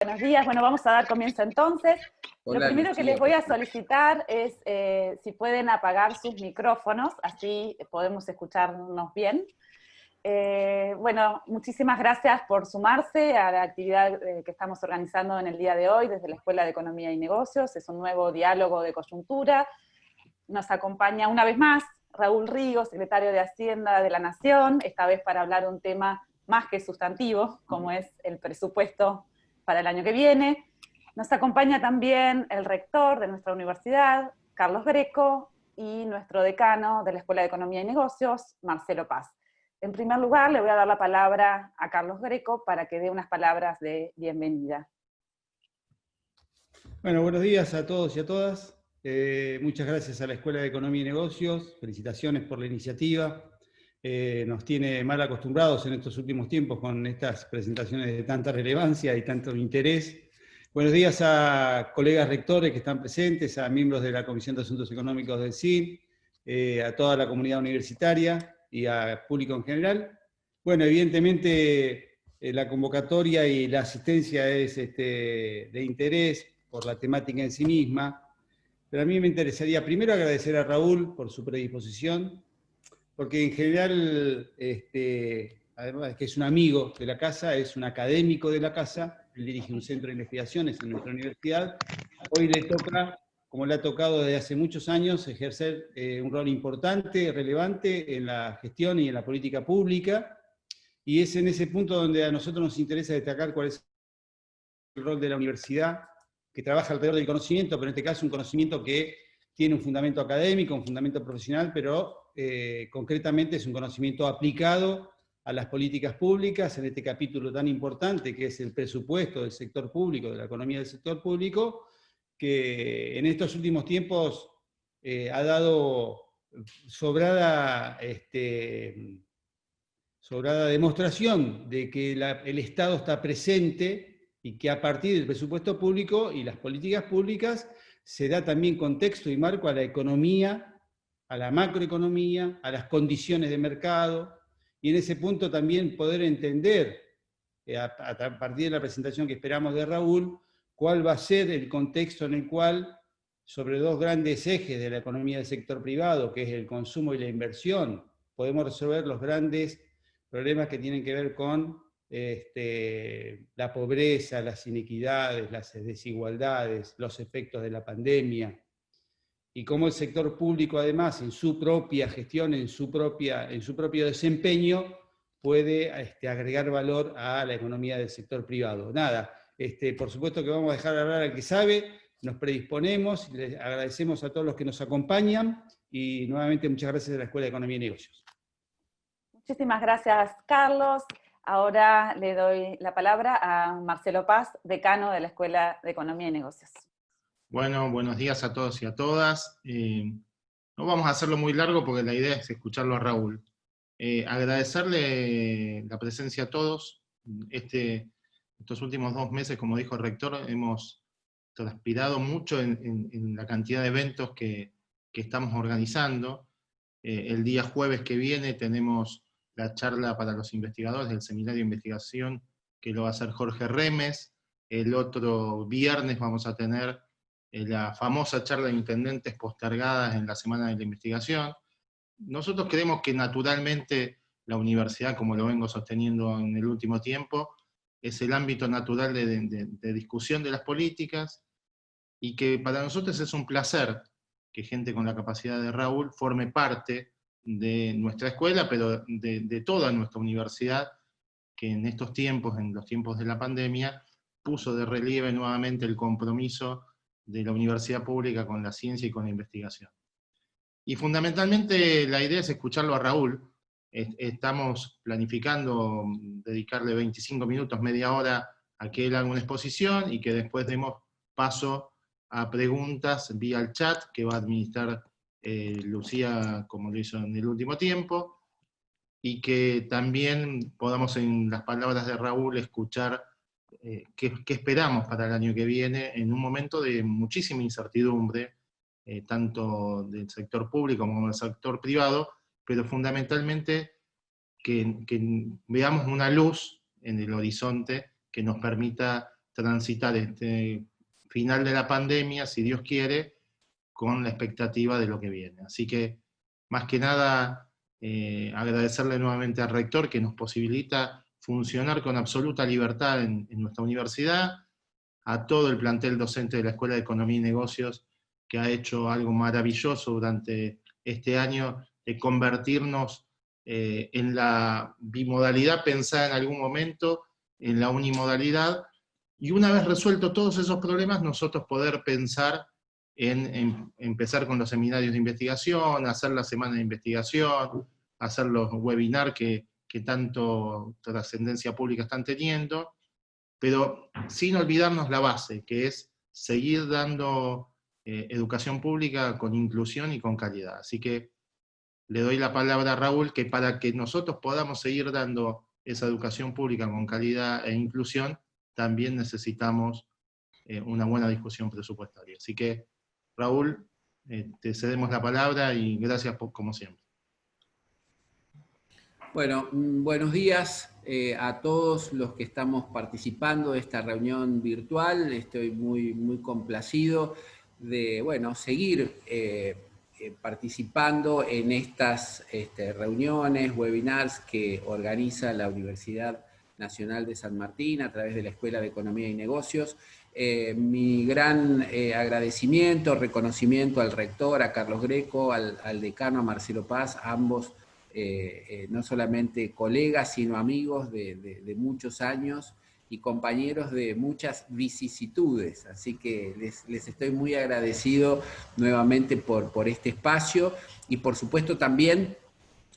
buenos días. Bueno, vamos a dar comienzo entonces. Hola, Lo primero que Lucía. les voy a solicitar es si pueden apagar sus micrófonos, así podemos escucharnos bien. Bueno, muchísimas gracias por sumarse a la actividad que estamos organizando en el día de hoy desde la Escuela de Economía y Negocios. Es un nuevo diálogo de coyuntura. Nos acompaña una vez más Raúl Rigo, secretario de Hacienda de la Nación, esta vez para hablar de un tema más que sustantivo, como es el presupuesto para el año que viene. Nos acompaña también el rector de nuestra universidad, Carlos Greco, y nuestro decano de la Escuela de Economía y Negocios, Marcelo Paz. En primer lugar, le voy a dar la palabra a Carlos Greco para que dé unas palabras de bienvenida. Bueno, buenos días a todos y a todas. Muchas gracias a la Escuela de Economía y Negocios. Felicitaciones por la iniciativa. Nos tiene mal acostumbrados en estos últimos tiempos con estas presentaciones de tanta relevancia y tanto interés. Buenos días a colegas rectores que están presentes, a miembros de la Comisión de Asuntos Económicos del CIN, a toda la comunidad universitaria y al público en general. Bueno, evidentemente la convocatoria y la asistencia es de interés por la temática en sí misma, pero a mí me interesaría primero agradecer a Raúl por su predisposición, porque en general, además de que es un amigo de la casa, es un académico de la casa, él dirige un centro de investigaciones en nuestra universidad. Hoy le toca, como le ha tocado desde hace muchos años, ejercer un rol importante, relevante en la gestión y en la política pública, y es en ese punto donde a nosotros nos interesa destacar cuál es el rol de la universidad, que trabaja alrededor del conocimiento, pero en este caso un conocimiento que tiene un fundamento académico, un fundamento profesional, pero concretamente es un conocimiento aplicado a las políticas públicas, en este capítulo tan importante que es el presupuesto del sector público, de la economía del sector público, que en estos últimos tiempos ha dado sobrada demostración de que el Estado está presente y que a partir del presupuesto público y las políticas públicas se da también contexto y marco a la economía, a la macroeconomía, a las condiciones de mercado, y en ese punto también poder entender, a partir de la presentación que esperamos de Raúl, cuál va a ser el contexto en el cual, sobre dos grandes ejes de la economía del sector privado, que es el consumo y la inversión, podemos resolver los grandes problemas que tienen que ver con la pobreza, las inequidades, las desigualdades, los efectos de la pandemia, y cómo el sector público además en su propia gestión, en su propio desempeño, puede agregar valor a la economía del sector privado. Nada, por supuesto que vamos a dejar hablar al que sabe, nos predisponemos, les agradecemos a todos los que nos acompañan, y nuevamente muchas gracias a la Escuela de Economía y Negocios. Muchísimas gracias, Carlos. Ahora le doy la palabra a Marcelo Paz, decano de la Escuela de Economía y Negocios. Bueno, buenos días a todos y a todas. No vamos a hacerlo muy largo porque la idea es escucharlo a Raúl. Agradecerle la presencia a todos. Estos últimos 2 meses, como dijo el rector, hemos transpirado mucho en la cantidad de eventos que estamos organizando. El día jueves que viene tenemos la charla para los investigadores del Seminario de Investigación, que lo va a hacer Jorge Remes. El otro viernes vamos a tener la famosa charla de intendentes postergadas en la Semana de la Investigación. Nosotros creemos que naturalmente la universidad, como lo vengo sosteniendo en el último tiempo, es el ámbito natural de discusión de las políticas, y que para nosotros es un placer que gente con la capacidad de Raúl forme parte de nuestra escuela, pero de toda nuestra universidad, que en estos tiempos, en los tiempos de la pandemia, puso de relieve nuevamente el compromiso de la universidad pública con la ciencia y con la investigación. Y fundamentalmente la idea es escucharlo a Raúl. Estamos planificando dedicarle 25 minutos, media hora, a que él haga una exposición y que después demos paso a preguntas vía el chat que va a administrar Lucía, como lo hizo en el último tiempo, y que también podamos, en las palabras de Raúl, escuchar qué esperamos para el año que viene, en un momento de muchísima incertidumbre, tanto del sector público como del sector privado, pero fundamentalmente que veamos una luz en el horizonte que nos permita transitar este final de la pandemia, si Dios quiere, con la expectativa de lo que viene. Así que, más que nada, agradecerle nuevamente al rector que nos posibilita funcionar con absoluta libertad en nuestra universidad, a todo el plantel docente de la Escuela de Economía y Negocios, que ha hecho algo maravilloso durante este año, de convertirnos en la bimodalidad pensada en algún momento, en la unimodalidad, y una vez resuelto todos esos problemas, nosotros poder pensar en empezar con los seminarios de investigación, hacer la semana de investigación, hacer los webinars que tanto trascendencia pública están teniendo, pero sin olvidarnos la base, que es seguir dando educación pública con inclusión y con calidad. Así que le doy la palabra a Raúl, que para que nosotros podamos seguir dando esa educación pública con calidad e inclusión, también necesitamos una buena discusión presupuestaria. Así que, Raúl, te cedemos la palabra y gracias como siempre. Bueno, buenos días a todos los que estamos participando de esta reunión virtual. Estoy muy complacido de, bueno, seguir participando en estas reuniones, webinars que organiza la Universidad Nacional de San Martín a través de la Escuela de Economía y Negocios. Mi gran agradecimiento, reconocimiento al rector, a Carlos Greco, al decano, a Marcelo Paz, a ambos, no solamente colegas, sino amigos de muchos años y compañeros de muchas vicisitudes. Así que les estoy muy agradecido nuevamente por este espacio y por supuesto también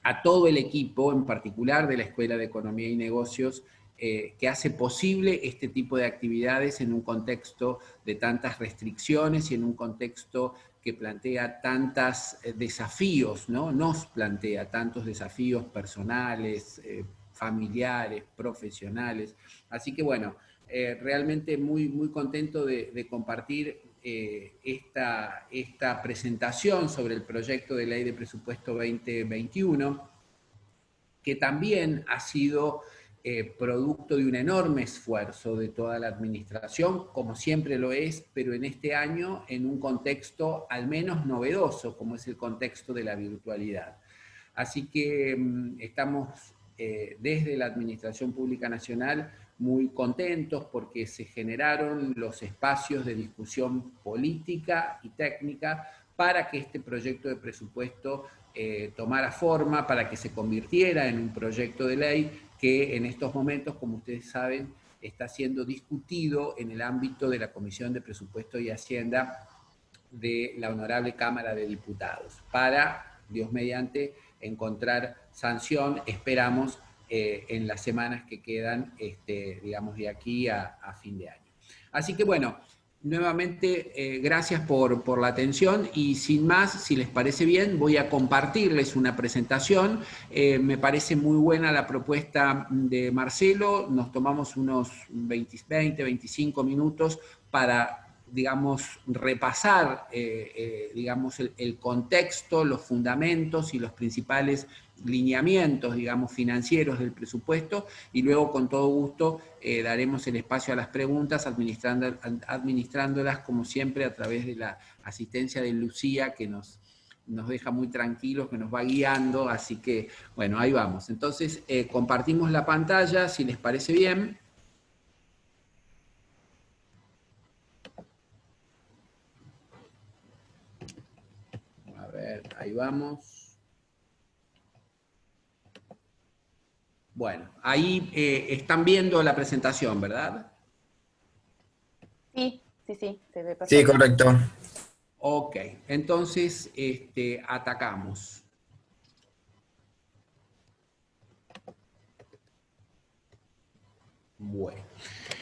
a todo el equipo, en particular de la Escuela de Economía y Negocios, que hace posible este tipo de actividades en un contexto de tantas restricciones y en un contexto que plantea tantos desafíos, ¿no? Nos plantea tantos desafíos personales, familiares, profesionales. Así que bueno, realmente muy contento de compartir esta presentación sobre el proyecto de ley de presupuesto 2021, que también ha sido producto de un enorme esfuerzo de toda la administración, como siempre lo es, pero en este año en un contexto al menos novedoso, como es el contexto de la virtualidad. Así que estamos desde la Administración Pública Nacional muy contentos porque se generaron los espacios de discusión política y técnica para que este proyecto de presupuesto tomara forma, para que se convirtiera en un proyecto de ley que en estos momentos, como ustedes saben, está siendo discutido en el ámbito de la Comisión de Presupuesto y Hacienda de la Honorable Cámara de Diputados, para, Dios mediante, encontrar sanción, esperamos, en las semanas que quedan, digamos, de aquí a fin de año. Así que bueno, nuevamente gracias por la atención y sin más, si les parece bien, voy a compartirles una presentación. Me parece muy buena la propuesta de Marcelo, nos tomamos unos 20, 25 minutos para, digamos, repasar, digamos, el contexto, los fundamentos y los principales lineamientos, digamos, financieros del presupuesto, y luego con todo gusto daremos el espacio a las preguntas, administrándolas como siempre a través de la asistencia de Lucía, que nos deja muy tranquilos, que nos va guiando, así que, bueno, ahí vamos. Entonces, compartimos la pantalla, si les parece bien. A ver, ahí vamos. Bueno, ahí están viendo la presentación, ¿verdad? Sí, se ve perfecto. Sí, correcto. Ok, entonces atacamos. Bueno,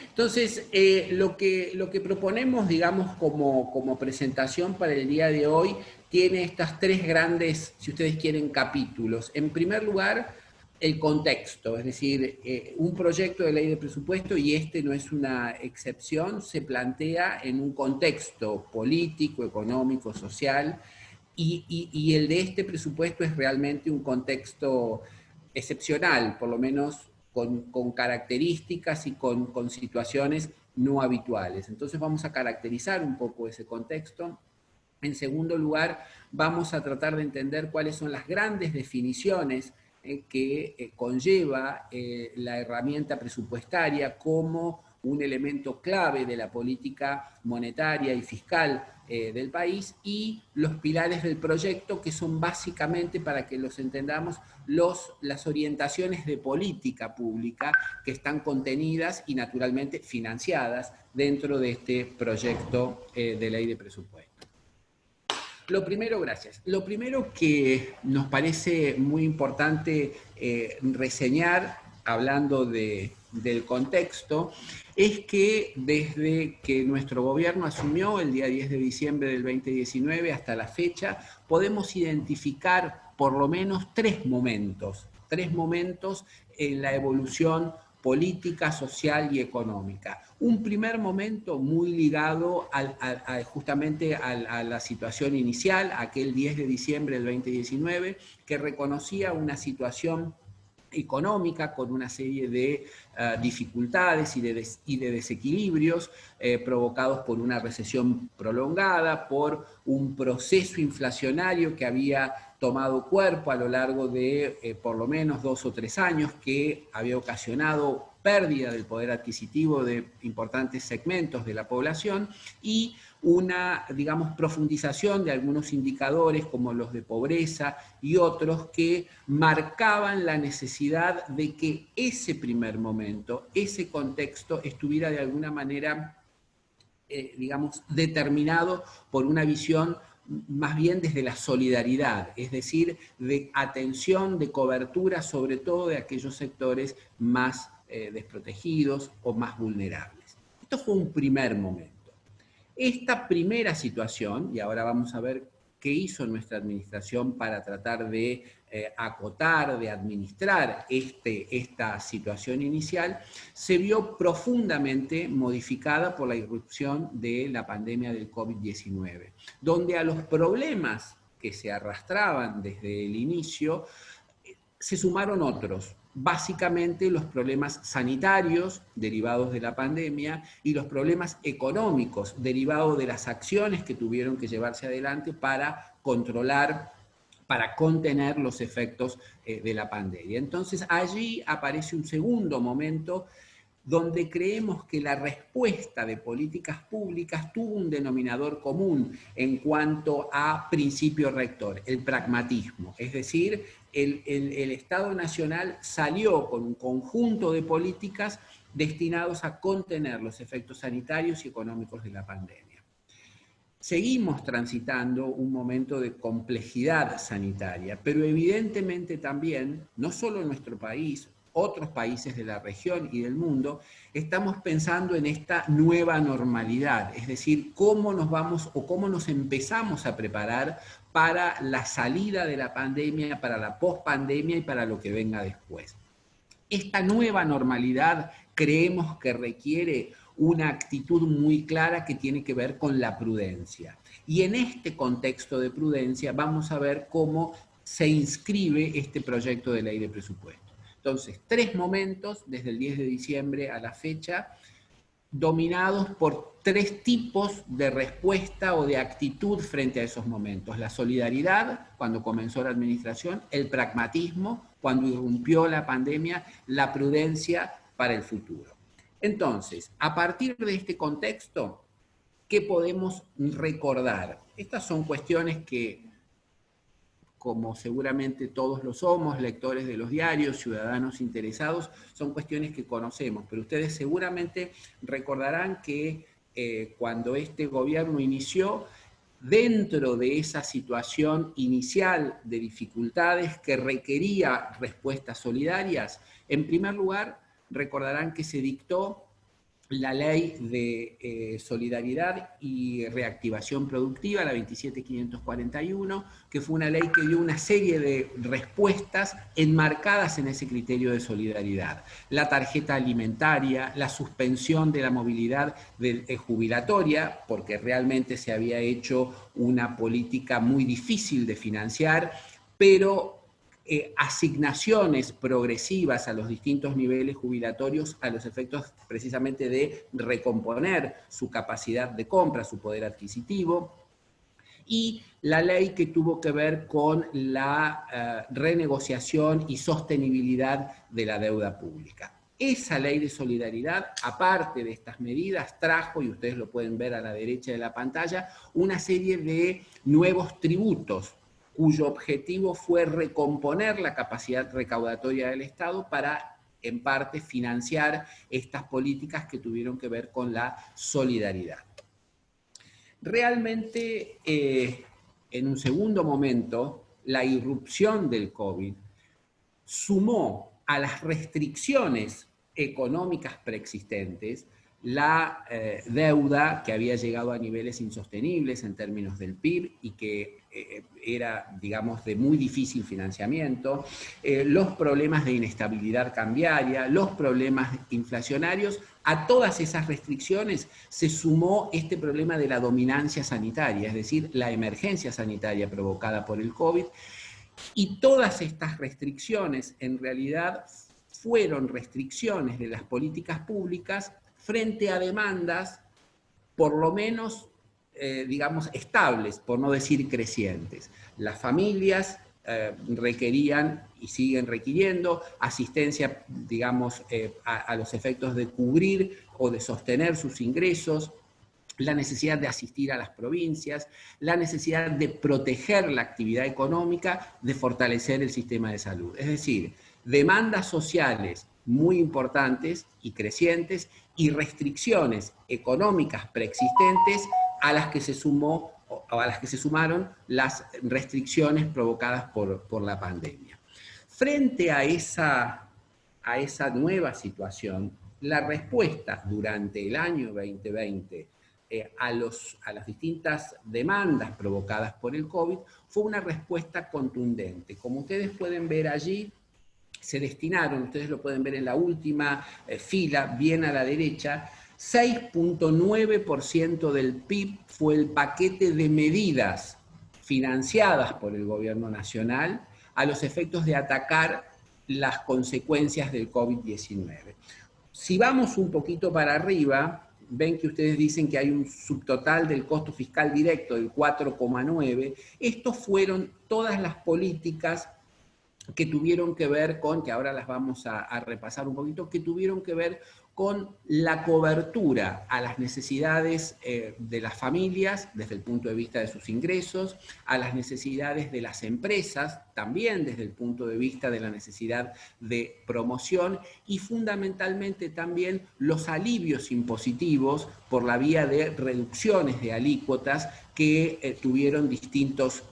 entonces lo que proponemos, digamos, como presentación para el día de hoy, tiene estas tres grandes, si ustedes quieren, capítulos. En primer lugar, el contexto, es decir, un proyecto de ley de presupuesto, y este no es una excepción, se plantea en un contexto político, económico, social, y el de este presupuesto es realmente un contexto excepcional, por lo menos con características y con situaciones no habituales. Entonces vamos a caracterizar un poco ese contexto. En segundo lugar, vamos a tratar de entender cuáles son las grandes definiciones que conlleva la herramienta presupuestaria como un elemento clave de la política monetaria y fiscal del país, y los pilares del proyecto, que son básicamente, para que los entendamos, las orientaciones de política pública que están contenidas y naturalmente financiadas dentro de este proyecto de ley de presupuesto. Lo primero, gracias. Lo primero que nos parece muy importante reseñar, hablando del contexto, es que desde que nuestro gobierno asumió el día 10 de diciembre del 2019 hasta la fecha, podemos identificar por lo menos tres momentos en la evolución política, social y económica. Un primer momento muy ligado justamente a la situación inicial, aquel 10 de diciembre del 2019, que reconocía una situación económica con una serie de dificultades y de desequilibrios provocados por una recesión prolongada, por un proceso inflacionario que había tomado cuerpo a lo largo de por lo menos 2 o 3 años, que había ocasionado pérdida del poder adquisitivo de importantes segmentos de la población, y una, digamos, profundización de algunos indicadores como los de pobreza y otros que marcaban la necesidad de que ese primer momento, ese contexto, estuviera de alguna manera, digamos, determinado por una visión más bien desde la solidaridad, es decir, de atención, de cobertura, sobre todo de aquellos sectores más desprotegidos o más vulnerables. Esto fue un primer momento. Esta primera situación, y ahora vamos a ver qué hizo nuestra administración para tratar de acotar, de administrar esta situación inicial, se vio profundamente modificada por la irrupción de la pandemia del COVID-19, donde a los problemas que se arrastraban desde el inicio se sumaron otros, básicamente los problemas sanitarios derivados de la pandemia y los problemas económicos derivados de las acciones que tuvieron que llevarse adelante para controlar, para contener los efectos de la pandemia. Entonces allí aparece un segundo momento donde creemos que la respuesta de políticas públicas tuvo un denominador común en cuanto a principio rector, el pragmatismo, es decir, el Estado Nacional salió con un conjunto de políticas destinados a contener los efectos sanitarios y económicos de la pandemia. Seguimos transitando un momento de complejidad sanitaria, pero evidentemente también, no solo en nuestro país, otros países de la región y del mundo, estamos pensando en esta nueva normalidad, es decir, cómo nos vamos o cómo nos empezamos a preparar para la salida de la pandemia, para la pospandemia y para lo que venga después. Esta nueva normalidad creemos que requiere una actitud muy clara que tiene que ver con la prudencia. Y en este contexto de prudencia vamos a ver cómo se inscribe este proyecto de ley de presupuesto. Entonces, 3 momentos desde el 10 de diciembre a la fecha, dominados por 3 tipos de respuesta o de actitud frente a esos momentos. La solidaridad, cuando comenzó la administración, el pragmatismo, cuando irrumpió la pandemia, la prudencia para el futuro. Entonces, a partir de este contexto, ¿qué podemos recordar? Estas son cuestiones que, como seguramente todos lo somos, lectores de los diarios, ciudadanos interesados, son cuestiones que conocemos, pero ustedes seguramente recordarán que cuando este gobierno inició, dentro de esa situación inicial de dificultades que requería respuestas solidarias, en primer lugar, recordarán que se dictó la ley de solidaridad y reactivación productiva, la 27541, que fue una ley que dio una serie de respuestas enmarcadas en ese criterio de solidaridad. La tarjeta alimentaria, la suspensión de la movilidad jubilatoria, porque realmente se había hecho una política muy difícil de financiar, pero asignaciones progresivas a los distintos niveles jubilatorios a los efectos precisamente de recomponer su capacidad de compra, su poder adquisitivo, y la ley que tuvo que ver con la renegociación y sostenibilidad de la deuda pública. Esa ley de solidaridad, aparte de estas medidas, trajo, y ustedes lo pueden ver a la derecha de la pantalla, una serie de nuevos tributos, cuyo objetivo fue recomponer la capacidad recaudatoria del Estado para, en parte, financiar estas políticas que tuvieron que ver con la solidaridad. Realmente, en un segundo momento, la irrupción del COVID sumó a las restricciones económicas preexistentes la deuda que había llegado a niveles insostenibles en términos del PIB y que era, digamos, de muy difícil financiamiento, los problemas de inestabilidad cambiaria, los problemas inflacionarios. A todas esas restricciones se sumó este problema de la dominancia sanitaria, es decir, la emergencia sanitaria provocada por el COVID, y todas estas restricciones en realidad fueron restricciones de las políticas públicas frente a demandas por lo menos, digamos, estables, por no decir crecientes. Las familias requerían y siguen requiriendo asistencia, digamos, a los efectos de cubrir o de sostener sus ingresos, la necesidad de asistir a las provincias, la necesidad de proteger la actividad económica, de fortalecer el sistema de salud. Es decir, demandas sociales muy importantes y crecientes y restricciones económicas preexistentes a las que se sumó o a las que se sumaron las restricciones provocadas por la pandemia. Frente a esa nueva situación, la respuesta durante el año 2020 a las distintas demandas provocadas por el COVID fue una respuesta contundente. Como ustedes pueden ver allí, se destinaron, ustedes lo pueden ver en la última fila, bien a la derecha, 6.9% del PIB fue el paquete de medidas financiadas por el gobierno nacional a los efectos de atacar las consecuencias del COVID-19. Si vamos un poquito para arriba, ven que ustedes dicen que hay un subtotal del costo fiscal directo del 4,9. Estos fueron todas las políticas que tuvieron que ver con, que ahora las vamos a repasar un poquito, que tuvieron que ver con la cobertura a las necesidades de las familias desde el punto de vista de sus ingresos, a las necesidades de las empresas también desde el punto de vista de la necesidad de promoción y fundamentalmente también los alivios impositivos por la vía de reducciones de alícuotas que tuvieron distintos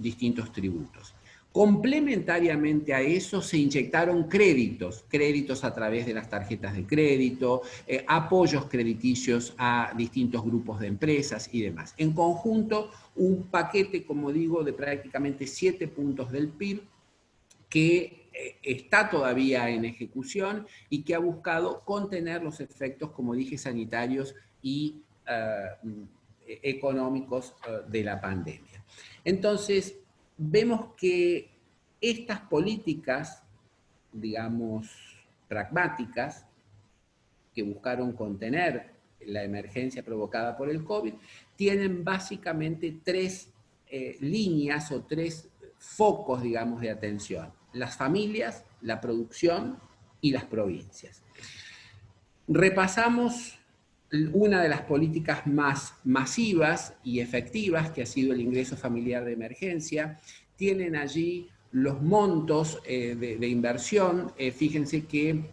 tributos. Complementariamente a eso se inyectaron créditos a través de las tarjetas de crédito, apoyos crediticios a distintos grupos de empresas y demás. En conjunto, un paquete, como digo, de prácticamente 7 puntos del PIB que está todavía en ejecución y que ha buscado contener los efectos, como dije, sanitarios y económicos de la pandemia. Entonces, vemos que estas políticas, digamos, pragmáticas, que buscaron contener la emergencia provocada por el COVID, tienen básicamente 3 líneas o 3 focos, digamos, de atención: las familias, la producción y las provincias. Repasamos una de las políticas más masivas y efectivas, que ha sido el ingreso familiar de emergencia. Tienen allí los montos de inversión. Fíjense que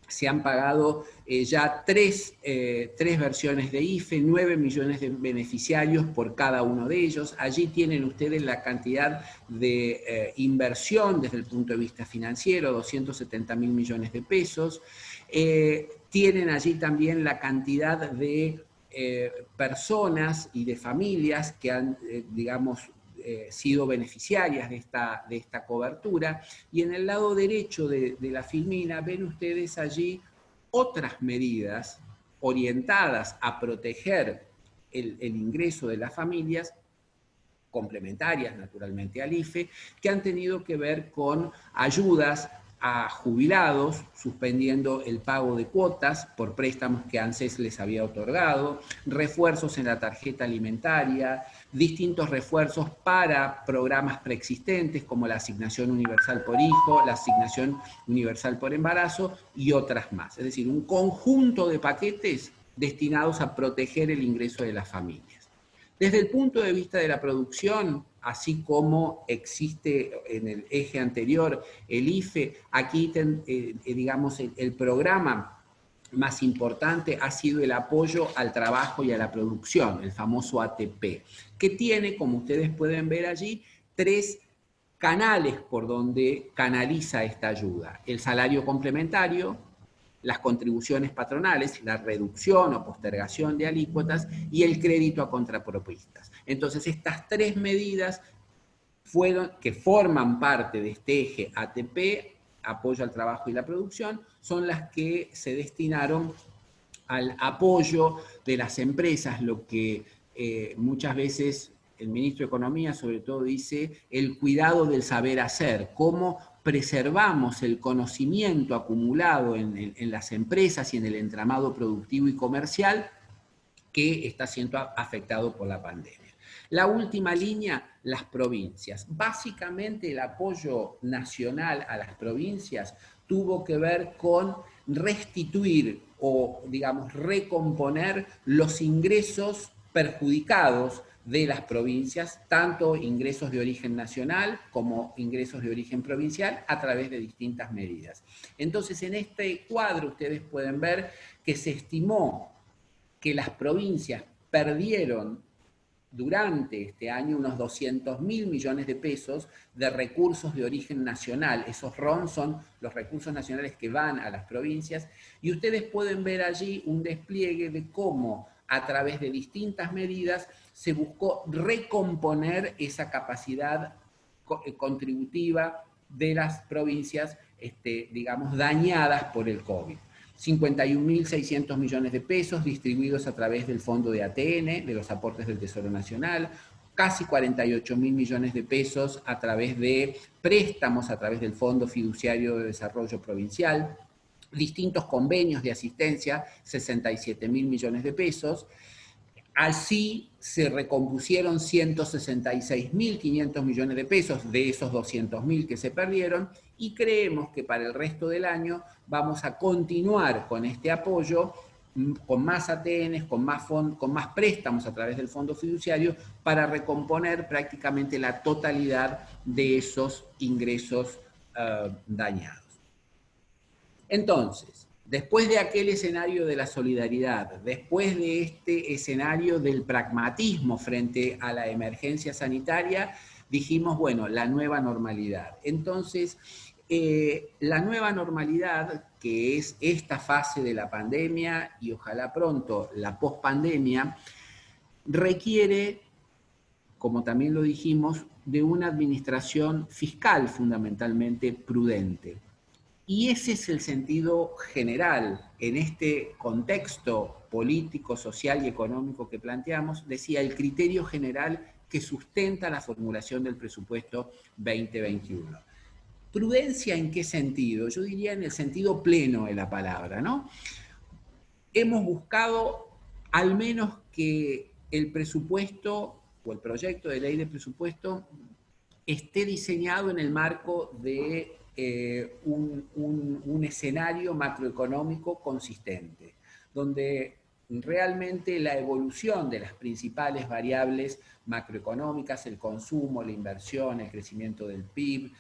se han pagado ya 3 versiones de IFE, 9 millones de beneficiarios por cada uno de ellos. Allí tienen ustedes la cantidad de inversión desde el punto de vista financiero, 270.000 millones de pesos. Tienen allí también la cantidad de personas y de familias que han, digamos, sido beneficiarias de esta cobertura. Y en el lado derecho de la filmina ven ustedes allí otras medidas orientadas a proteger el ingreso de las familias complementarias naturalmente al IFE, que han tenido que ver con ayudas a jubilados, suspendiendo el pago de cuotas por préstamos que ANSES les había otorgado, refuerzos en la tarjeta alimentaria, distintos refuerzos para programas preexistentes como la asignación universal por hijo, la asignación universal por embarazo y otras más. Es decir, un conjunto de paquetes destinados a proteger el ingreso de las familias. Desde el punto de vista de la producción, así como existe en el eje anterior el IFE, aquí digamos el programa más importante ha sido el apoyo al trabajo y a la producción, el famoso ATP, que tiene, como ustedes pueden ver allí, 3 canales por donde canaliza esta ayuda: el salario complementario, las contribuciones patronales, la reducción o postergación de alícuotas y el crédito a contrapropistas. Entonces, estas 3 medidas que forman parte de este eje ATP, apoyo al trabajo y la producción, son las que se destinaron al apoyo de las empresas, lo que muchas veces el ministro de Economía sobre todo dice el cuidado del saber hacer, cómo preservamos el conocimiento acumulado en las empresas y en el entramado productivo y comercial que está siendo afectado por la pandemia. La última línea, las provincias. Básicamente el apoyo nacional a las provincias tuvo que ver con restituir o, digamos, recomponer los ingresos perjudicados de las provincias, tanto ingresos de origen nacional como ingresos de origen provincial, a través de distintas medidas. Entonces, en este cuadro ustedes pueden ver que se estimó que las provincias perdieron durante este año unos 200.000 millones de pesos de recursos de origen nacional. Esos RON son los recursos nacionales que van a las provincias, y ustedes pueden ver allí un despliegue de cómo a través de distintas medidas se buscó recomponer esa capacidad contributiva de las provincias, digamos, dañadas por el COVID. 51.600 millones de pesos distribuidos a través del Fondo de ATN, de los aportes del Tesoro Nacional, casi 48.000 millones de pesos a través de préstamos, a través del Fondo Fiduciario de Desarrollo Provincial, distintos convenios de asistencia, 67.000 millones de pesos. Así se recompusieron 166.500 millones de pesos de esos 200.000 que se perdieron, y creemos que para el resto del año vamos a continuar con este apoyo, con más ATNs, con más préstamos a través del Fondo Fiduciario, para recomponer prácticamente la totalidad de esos ingresos dañados. Entonces, después de aquel escenario de la solidaridad, después de este escenario del pragmatismo frente a la emergencia sanitaria, dijimos, bueno, la nueva normalidad. Entonces, la nueva normalidad, que es esta fase de la pandemia y ojalá pronto la pospandemia, requiere, como también lo dijimos, de una administración fiscal fundamentalmente prudente. Y ese es el sentido general en este contexto político, social y económico que planteamos, decía el criterio general que sustenta la formulación del presupuesto 2021. ¿Prudencia en qué sentido? Yo diría en el sentido pleno de la palabra, ¿no? Hemos buscado al menos que el presupuesto o el proyecto de ley de presupuesto esté diseñado en el marco de un escenario macroeconómico consistente, donde realmente la evolución de las principales variables macroeconómicas, el consumo, la inversión, el crecimiento del PIB,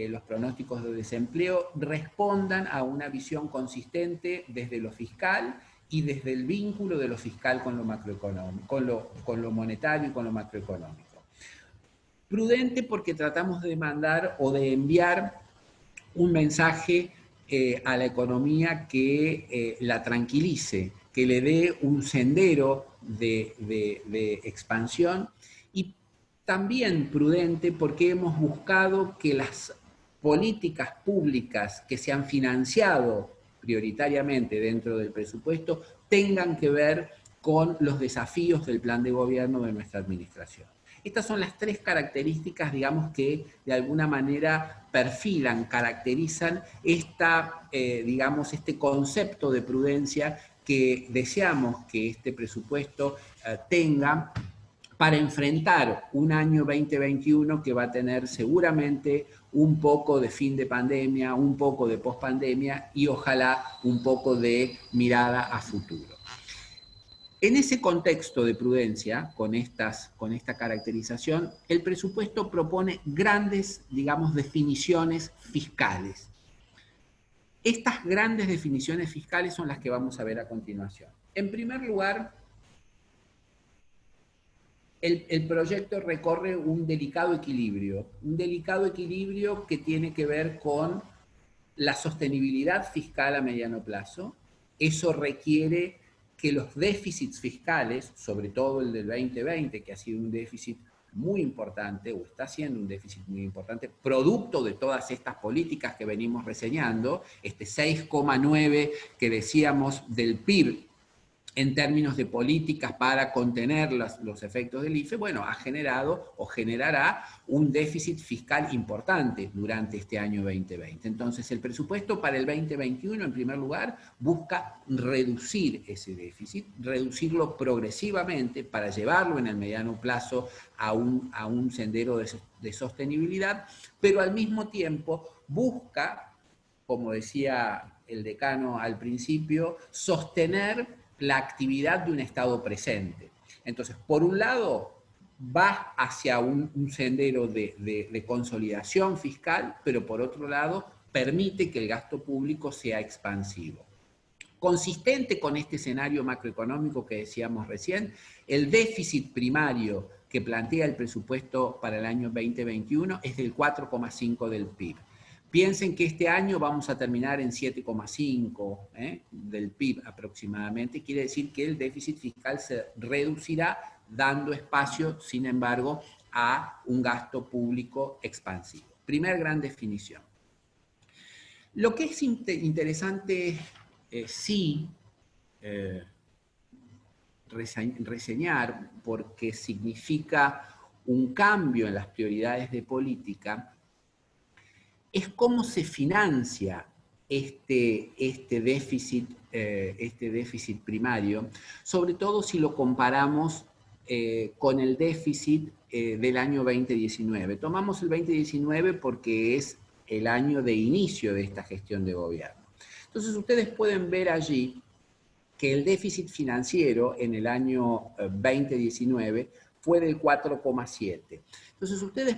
los pronósticos de desempleo, respondan a una visión consistente desde lo fiscal y desde el vínculo de lo fiscal con lo macroeconómico, con lo monetario y con lo macroeconómico. Prudente porque tratamos de mandar o de enviar un mensaje a la economía que la tranquilice, que le dé un sendero de expansión, y también prudente porque hemos buscado que las políticas públicas que se han financiado prioritariamente dentro del presupuesto tengan que ver con los desafíos del plan de gobierno de nuestra administración. Estas son las tres características, digamos, que de alguna manera perfilan, caracterizan digamos, este concepto de prudencia que deseamos que este presupuesto tenga para enfrentar un año 2021 que va a tener seguramente un poco de fin de pandemia, un poco de pospandemia y ojalá un poco de mirada a futuro. En ese contexto de prudencia, con esta caracterización, el presupuesto propone grandes, digamos, definiciones fiscales. Estas grandes definiciones fiscales son las que vamos a ver a continuación. En primer lugar, el proyecto recorre un delicado equilibrio que tiene que ver con la sostenibilidad fiscal a mediano plazo. Eso requiere que los déficits fiscales, sobre todo el del 2020, que ha sido un déficit muy importante, o está siendo un déficit muy importante, producto de todas estas políticas que venimos reseñando, este 6,9 que decíamos del PIB, en términos de políticas para contener los efectos del IFE, bueno, ha generado o generará un déficit fiscal importante durante este año 2020. Entonces, el presupuesto para el 2021, en primer lugar, busca reducir ese déficit, reducirlo progresivamente para llevarlo en el mediano plazo a un sendero de sostenibilidad, pero al mismo tiempo busca, como decía el decano al principio, sostener la actividad de un Estado presente. Entonces, por un lado, va hacia un sendero de consolidación fiscal, pero por otro lado, permite que el gasto público sea expansivo. Consistente con este escenario macroeconómico que decíamos recién, el déficit primario que plantea el presupuesto para el año 2021 es del 4,5 del PIB. Piensen que este año vamos a terminar en 7,5 del PIB aproximadamente. Quiere decir que el déficit fiscal se reducirá, dando espacio, sin embargo, a un gasto público expansivo. Primer gran definición. Lo que es interesante, reseñar, porque significa un cambio en las prioridades de política, es cómo se financia este déficit primario, sobre todo si lo comparamos con el déficit del año 2019. Tomamos el 2019 porque es el año de inicio de esta gestión de gobierno. Entonces ustedes pueden ver allí que el déficit financiero en el año 2019 fue del 4,7. Entonces ustedes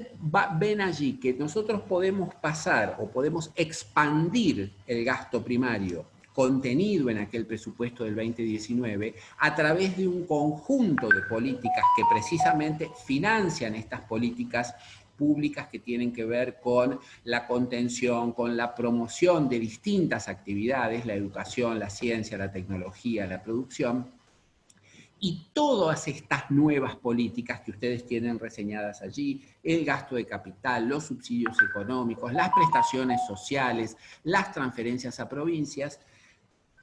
ven allí que nosotros podemos pasar o podemos expandir el gasto primario contenido en aquel presupuesto del 2019 a través de un conjunto de políticas que precisamente financian estas políticas públicas que tienen que ver con la contención, con la promoción de distintas actividades, la educación, la ciencia, la tecnología, la producción. Y todas estas nuevas políticas que ustedes tienen reseñadas allí, el gasto de capital, los subsidios económicos, las prestaciones sociales, las transferencias a provincias,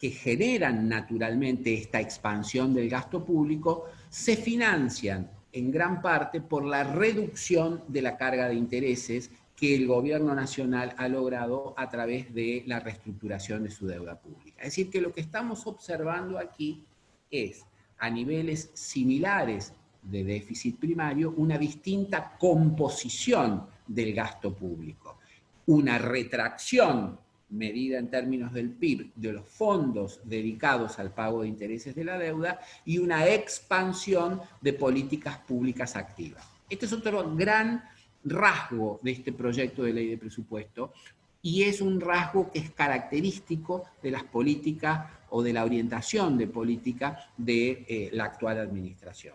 que generan naturalmente esta expansión del gasto público, se financian en gran parte por la reducción de la carga de intereses que el gobierno nacional ha logrado a través de la reestructuración de su deuda pública. Es decir, que lo que estamos observando aquí es, a niveles similares de déficit primario, una distinta composición del gasto público, una retracción medida en términos del PIB de los fondos dedicados al pago de intereses de la deuda y una expansión de políticas públicas activas. Este es otro gran rasgo de este proyecto de ley de presupuesto y es un rasgo que es característico de las políticas o de la orientación de política de la actual administración.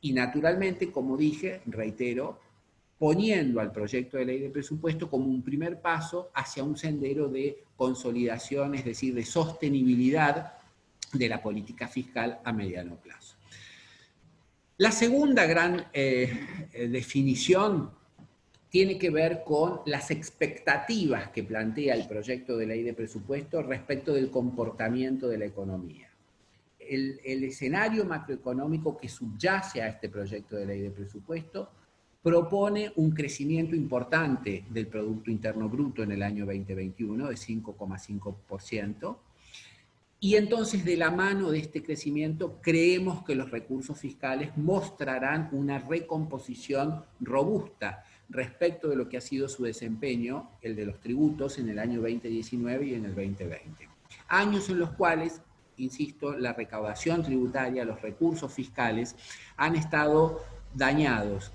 Y naturalmente, como dije, reitero, poniendo al proyecto de ley de presupuesto como un primer paso hacia un sendero de consolidación, es decir, de sostenibilidad de la política fiscal a mediano plazo. La segunda gran definición tiene que ver con las expectativas que plantea el proyecto de ley de presupuesto respecto del comportamiento de la economía. El escenario macroeconómico que subyace a este proyecto de ley de presupuesto propone un crecimiento importante del Producto Interno Bruto en el año 2021 de 5,5%. Y entonces, de la mano de este crecimiento, creemos que los recursos fiscales mostrarán una recomposición robusta respecto de lo que ha sido su desempeño, el de los tributos, en el año 2019 y en el 2020. Años en los cuales, insisto, la recaudación tributaria, los recursos fiscales han estado dañados.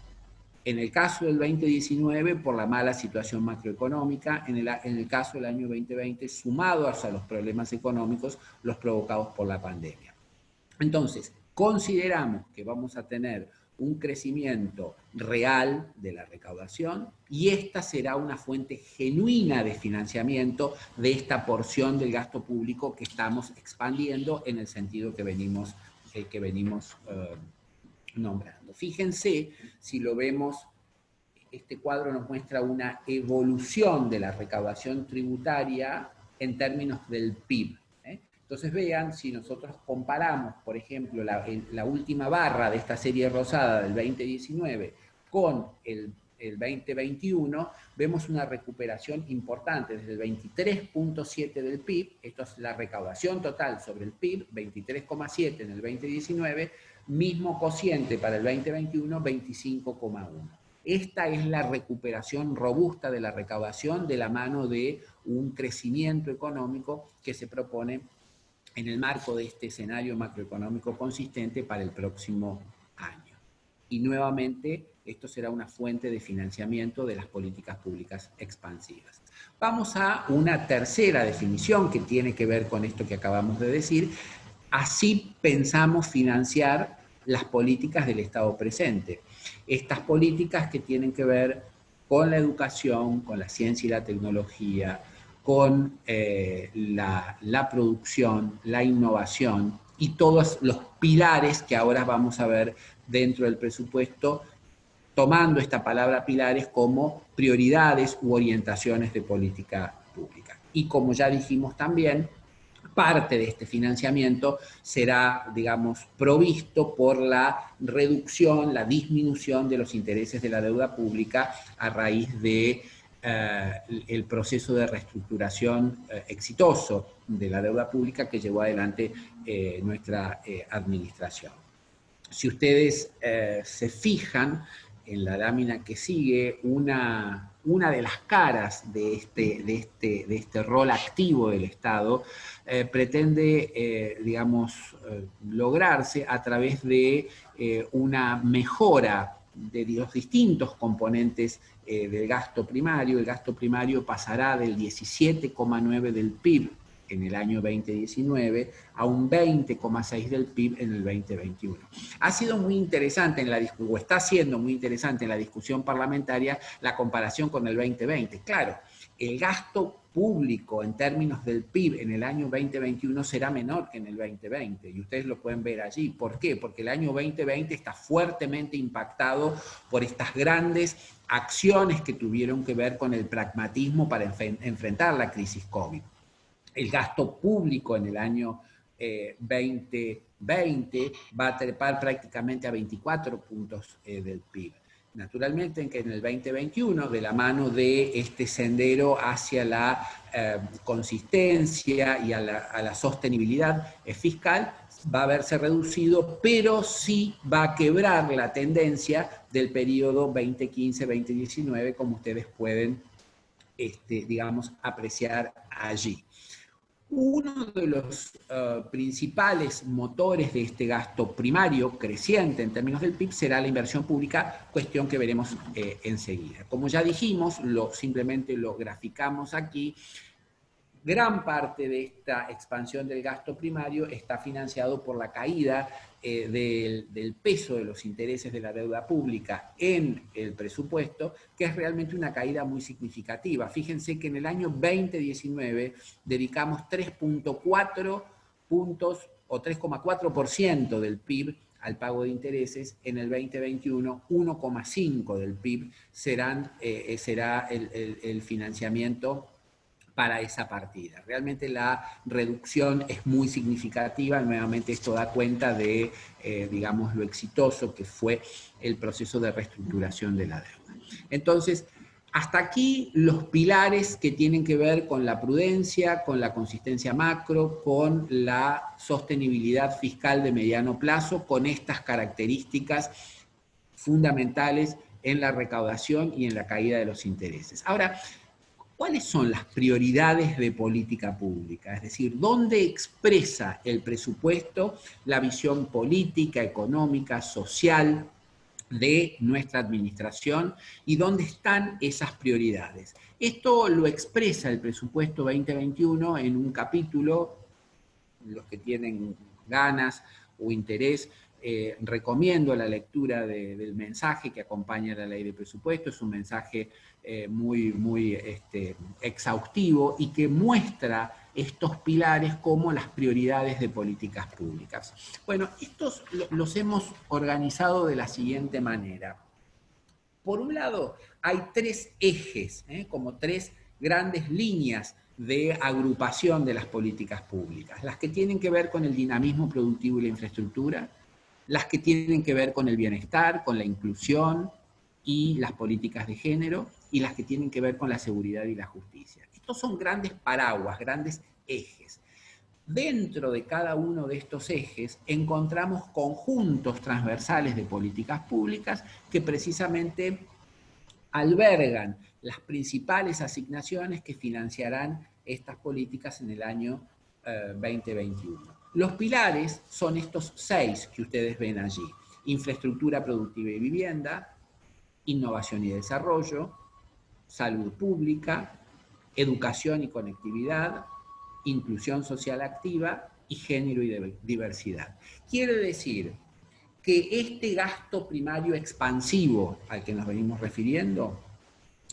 En el caso del 2019, por la mala situación macroeconómica, en el caso del año 2020, sumados a los problemas económicos, los provocados por la pandemia. Entonces, consideramos que vamos a tener un crecimiento real de la recaudación y esta será una fuente genuina de financiamiento de esta porción del gasto público que estamos expandiendo en el sentido que venimos nombrando. Fíjense, si lo vemos, este cuadro nos muestra una evolución de la recaudación tributaria en términos del PIB. Entonces vean, si nosotros comparamos, por ejemplo, la última barra de esta serie rosada del 2019 con el 2021, vemos una recuperación importante desde el 23,7 del PIB, esto es la recaudación total sobre el PIB, 23,7 en el 2019, mismo cociente para el 2021, 25,1. Esta es la recuperación robusta de la recaudación de la mano de un crecimiento económico que se propone en el marco de este escenario macroeconómico consistente para el próximo año. Y nuevamente, esto será una fuente de financiamiento de las políticas públicas expansivas. Vamos a una tercera definición que tiene que ver con esto que acabamos de decir. Así pensamos financiar las políticas del Estado presente. Estas políticas que tienen que ver con la educación, con la ciencia y la tecnología, con la producción, la innovación y todos los pilares que ahora vamos a ver dentro del presupuesto, tomando esta palabra pilares como prioridades u orientaciones de política pública. Y como ya dijimos también, parte de este financiamiento será, digamos, provisto por la reducción, la disminución de los intereses de la deuda pública a raíz de el proceso de reestructuración exitoso de la deuda pública que llevó adelante nuestra administración. Si ustedes se fijan en la lámina que sigue, una de las caras de este rol activo del Estado pretende, lograrse a través de una mejora de los distintos componentes del gasto primario. El gasto primario pasará del 17,9 del PIB en el año 2019 a un 20,6 del PIB en el 2021. Ha sido muy interesante o está siendo muy interesante en la discusión parlamentaria la comparación con el 2020. Claro, el gasto público en términos del PIB en el año 2021 será menor que en el 2020 y ustedes lo pueden ver allí. ¿Por qué? Porque el año 2020 está fuertemente impactado por estas grandes acciones que tuvieron que ver con el pragmatismo para enfrentar la crisis COVID. El gasto público en el año 2020 va a trepar prácticamente a 24 puntos del PIB. Naturalmente en que en el 2021, de la mano de este sendero hacia la consistencia y a la sostenibilidad fiscal, va a verse reducido, pero sí va a quebrar la tendencia del periodo 2015-2019, como ustedes pueden, apreciar allí. Uno de los principales motores de este gasto primario creciente en términos del PIB será la inversión pública, cuestión que veremos enseguida. Como ya dijimos, simplemente lo graficamos aquí, gran parte de esta expansión del gasto primario está financiado por la caída del peso de los intereses de la deuda pública en el presupuesto, que es realmente una caída muy significativa. Fíjense que en el año 2019 dedicamos 3,4 puntos o 3,4% del PIB al pago de intereses. En el 2021, 1,5 del PIB será el financiamiento para esa partida. Realmente la reducción es muy significativa, nuevamente esto da cuenta de, digamos, lo exitoso que fue el proceso de reestructuración de la deuda. Entonces, hasta aquí los pilares que tienen que ver con la prudencia, con la consistencia macro, con la sostenibilidad fiscal de mediano plazo, con estas características fundamentales en la recaudación y en la caída de los intereses. Ahora, ¿cuáles son las prioridades de política pública? Es decir, ¿dónde expresa el presupuesto la visión política, económica, social de nuestra administración y dónde están esas prioridades? Esto lo expresa el presupuesto 2021 en un capítulo. Los que tienen ganas o interés, recomiendo la lectura del mensaje que acompaña la ley de presupuesto. Es un mensaje muy exhaustivo y que muestra estos pilares como las prioridades de políticas públicas. Bueno, estos los hemos organizado de la siguiente manera. Por un lado, hay tres ejes, como tres grandes líneas de agrupación de las políticas públicas. Las que tienen que ver con el dinamismo productivo y la infraestructura, las que tienen que ver con el bienestar, con la inclusión y las políticas de género, y las que tienen que ver con la seguridad y la justicia. Estos son grandes paraguas, grandes ejes. Dentro de cada uno de estos ejes encontramos conjuntos transversales de políticas públicas que precisamente albergan las principales asignaciones que financiarán estas políticas en el año 2021. Los pilares son estos 6 que ustedes ven allí: infraestructura productiva y vivienda, innovación y desarrollo, salud pública, educación y conectividad, inclusión social activa y género y diversidad. Quiere decir que este gasto primario expansivo al que nos venimos refiriendo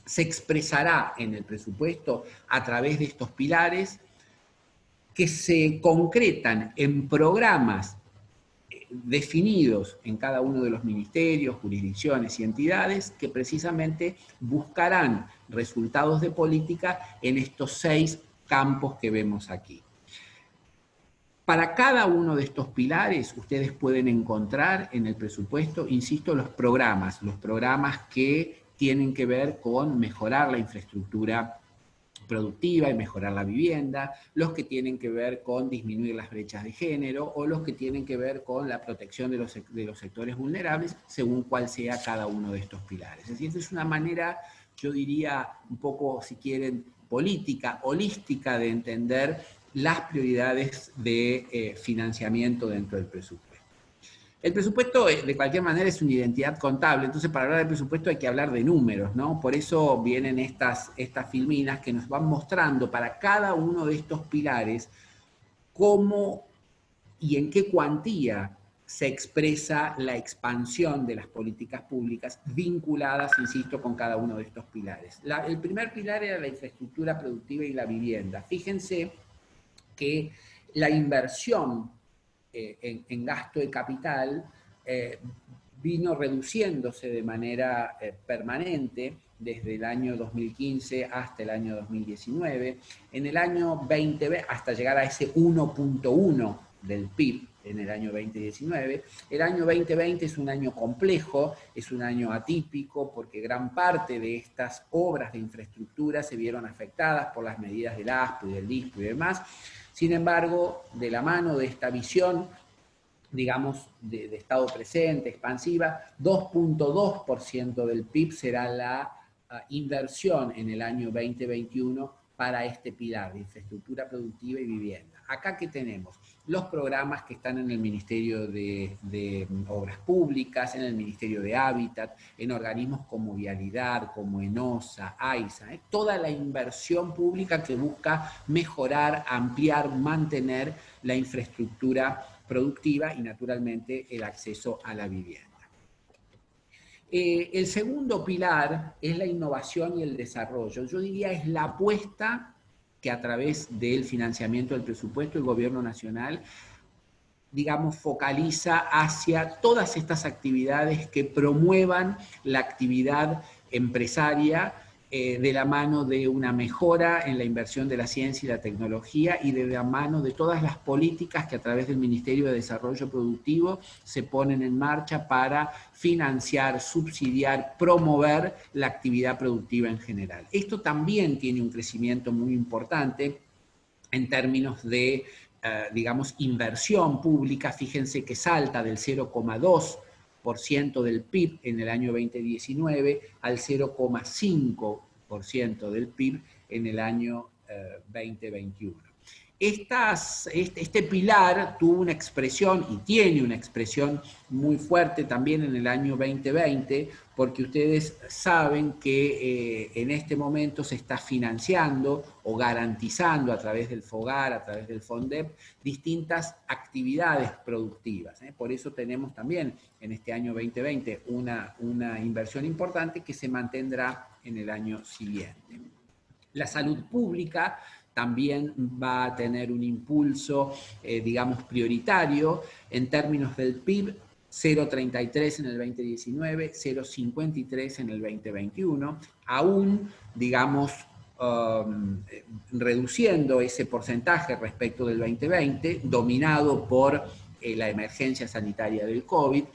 se expresará en el presupuesto a través de estos pilares que se concretan en programas definidos en cada uno de los ministerios, jurisdicciones y entidades que precisamente buscarán resultados de política en estos 6 campos que vemos aquí. Para cada uno de estos pilares ustedes pueden encontrar en el presupuesto, insisto, los programas que tienen que ver con mejorar la infraestructura productiva y mejorar la vivienda, los que tienen que ver con disminuir las brechas de género o los que tienen que ver con la protección de los sectores vulnerables, según cuál sea cada uno de estos pilares. Es decir, esta es una manera, yo diría, un poco, si quieren, política, holística de entender las prioridades de financiamiento dentro del presupuesto. El presupuesto, de cualquier manera, es una identidad contable, entonces para hablar de presupuesto hay que hablar de números, ¿no? Por eso vienen estas filminas que nos van mostrando para cada uno de estos pilares cómo y en qué cuantía se expresa la expansión de las políticas públicas vinculadas, insisto, con cada uno de estos pilares. El primer pilar era la infraestructura productiva y la vivienda. Fíjense que la inversión en gasto de capital vino reduciéndose de manera permanente desde el año 2015 hasta el año 2019. En el año 2020, hasta llegar a ese 1.1 del PIB en el año 2019. El año 2020 es un año complejo, es un año atípico, porque gran parte de estas obras de infraestructura se vieron afectadas por las medidas del ASPO y del DISPO y demás. Sin embargo, de la mano de esta visión, digamos, de Estado presente, expansiva, 2.2% del PIB será la inversión en el año 2021 para este pilar de infraestructura productiva y vivienda. Acá, ¿qué tenemos? Los programas que están en el Ministerio de Obras Públicas, en el Ministerio de Hábitat, en organismos como Vialidad, como ENOSA, AISA, toda la inversión pública que busca mejorar, ampliar, mantener la infraestructura productiva y, naturalmente, el acceso a la vivienda. El segundo pilar es la innovación y el desarrollo. Yo diría es la apuesta que a través del financiamiento del presupuesto el Gobierno Nacional, digamos, focaliza hacia todas estas actividades que promuevan la actividad empresaria de la mano de una mejora en la inversión de la ciencia y la tecnología y de la mano de todas las políticas que a través del Ministerio de Desarrollo Productivo se ponen en marcha para financiar, subsidiar, promover la actividad productiva en general. Esto también tiene un crecimiento muy importante en términos de, digamos, inversión pública. Fíjense que salta del 0,2% del PIB en el año 2019 al 0,5% del PIB en el año 2021. Este pilar tuvo una expresión y tiene una expresión muy fuerte también en el año 2020, porque ustedes saben que en este momento se está financiando o garantizando a través del FOGAR, a través del FONDEP, distintas actividades productivas. Por eso tenemos también en este año 2020 una inversión importante que se mantendrá en el año siguiente. La salud pública también va a tener un impulso, digamos, prioritario en términos del PIB, 0,33 en el 2019, 0,53 en el 2021, aún, digamos, reduciendo ese porcentaje respecto del 2020, dominado por la emergencia sanitaria del COVID.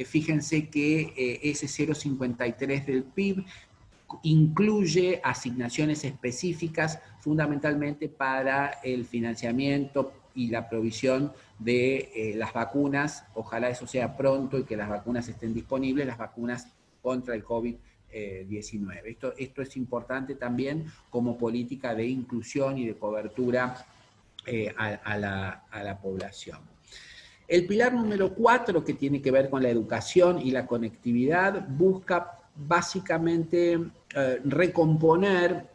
Fíjense que ese 0,53 del PIB incluye asignaciones específicas fundamentalmente para el financiamiento y la provisión de las vacunas. Ojalá eso sea pronto y que las vacunas estén disponibles, las vacunas contra el COVID-19. Esto es importante también como política de inclusión y de cobertura a la población. El pilar número 4, que tiene que ver con la educación y la conectividad, busca básicamente recomponer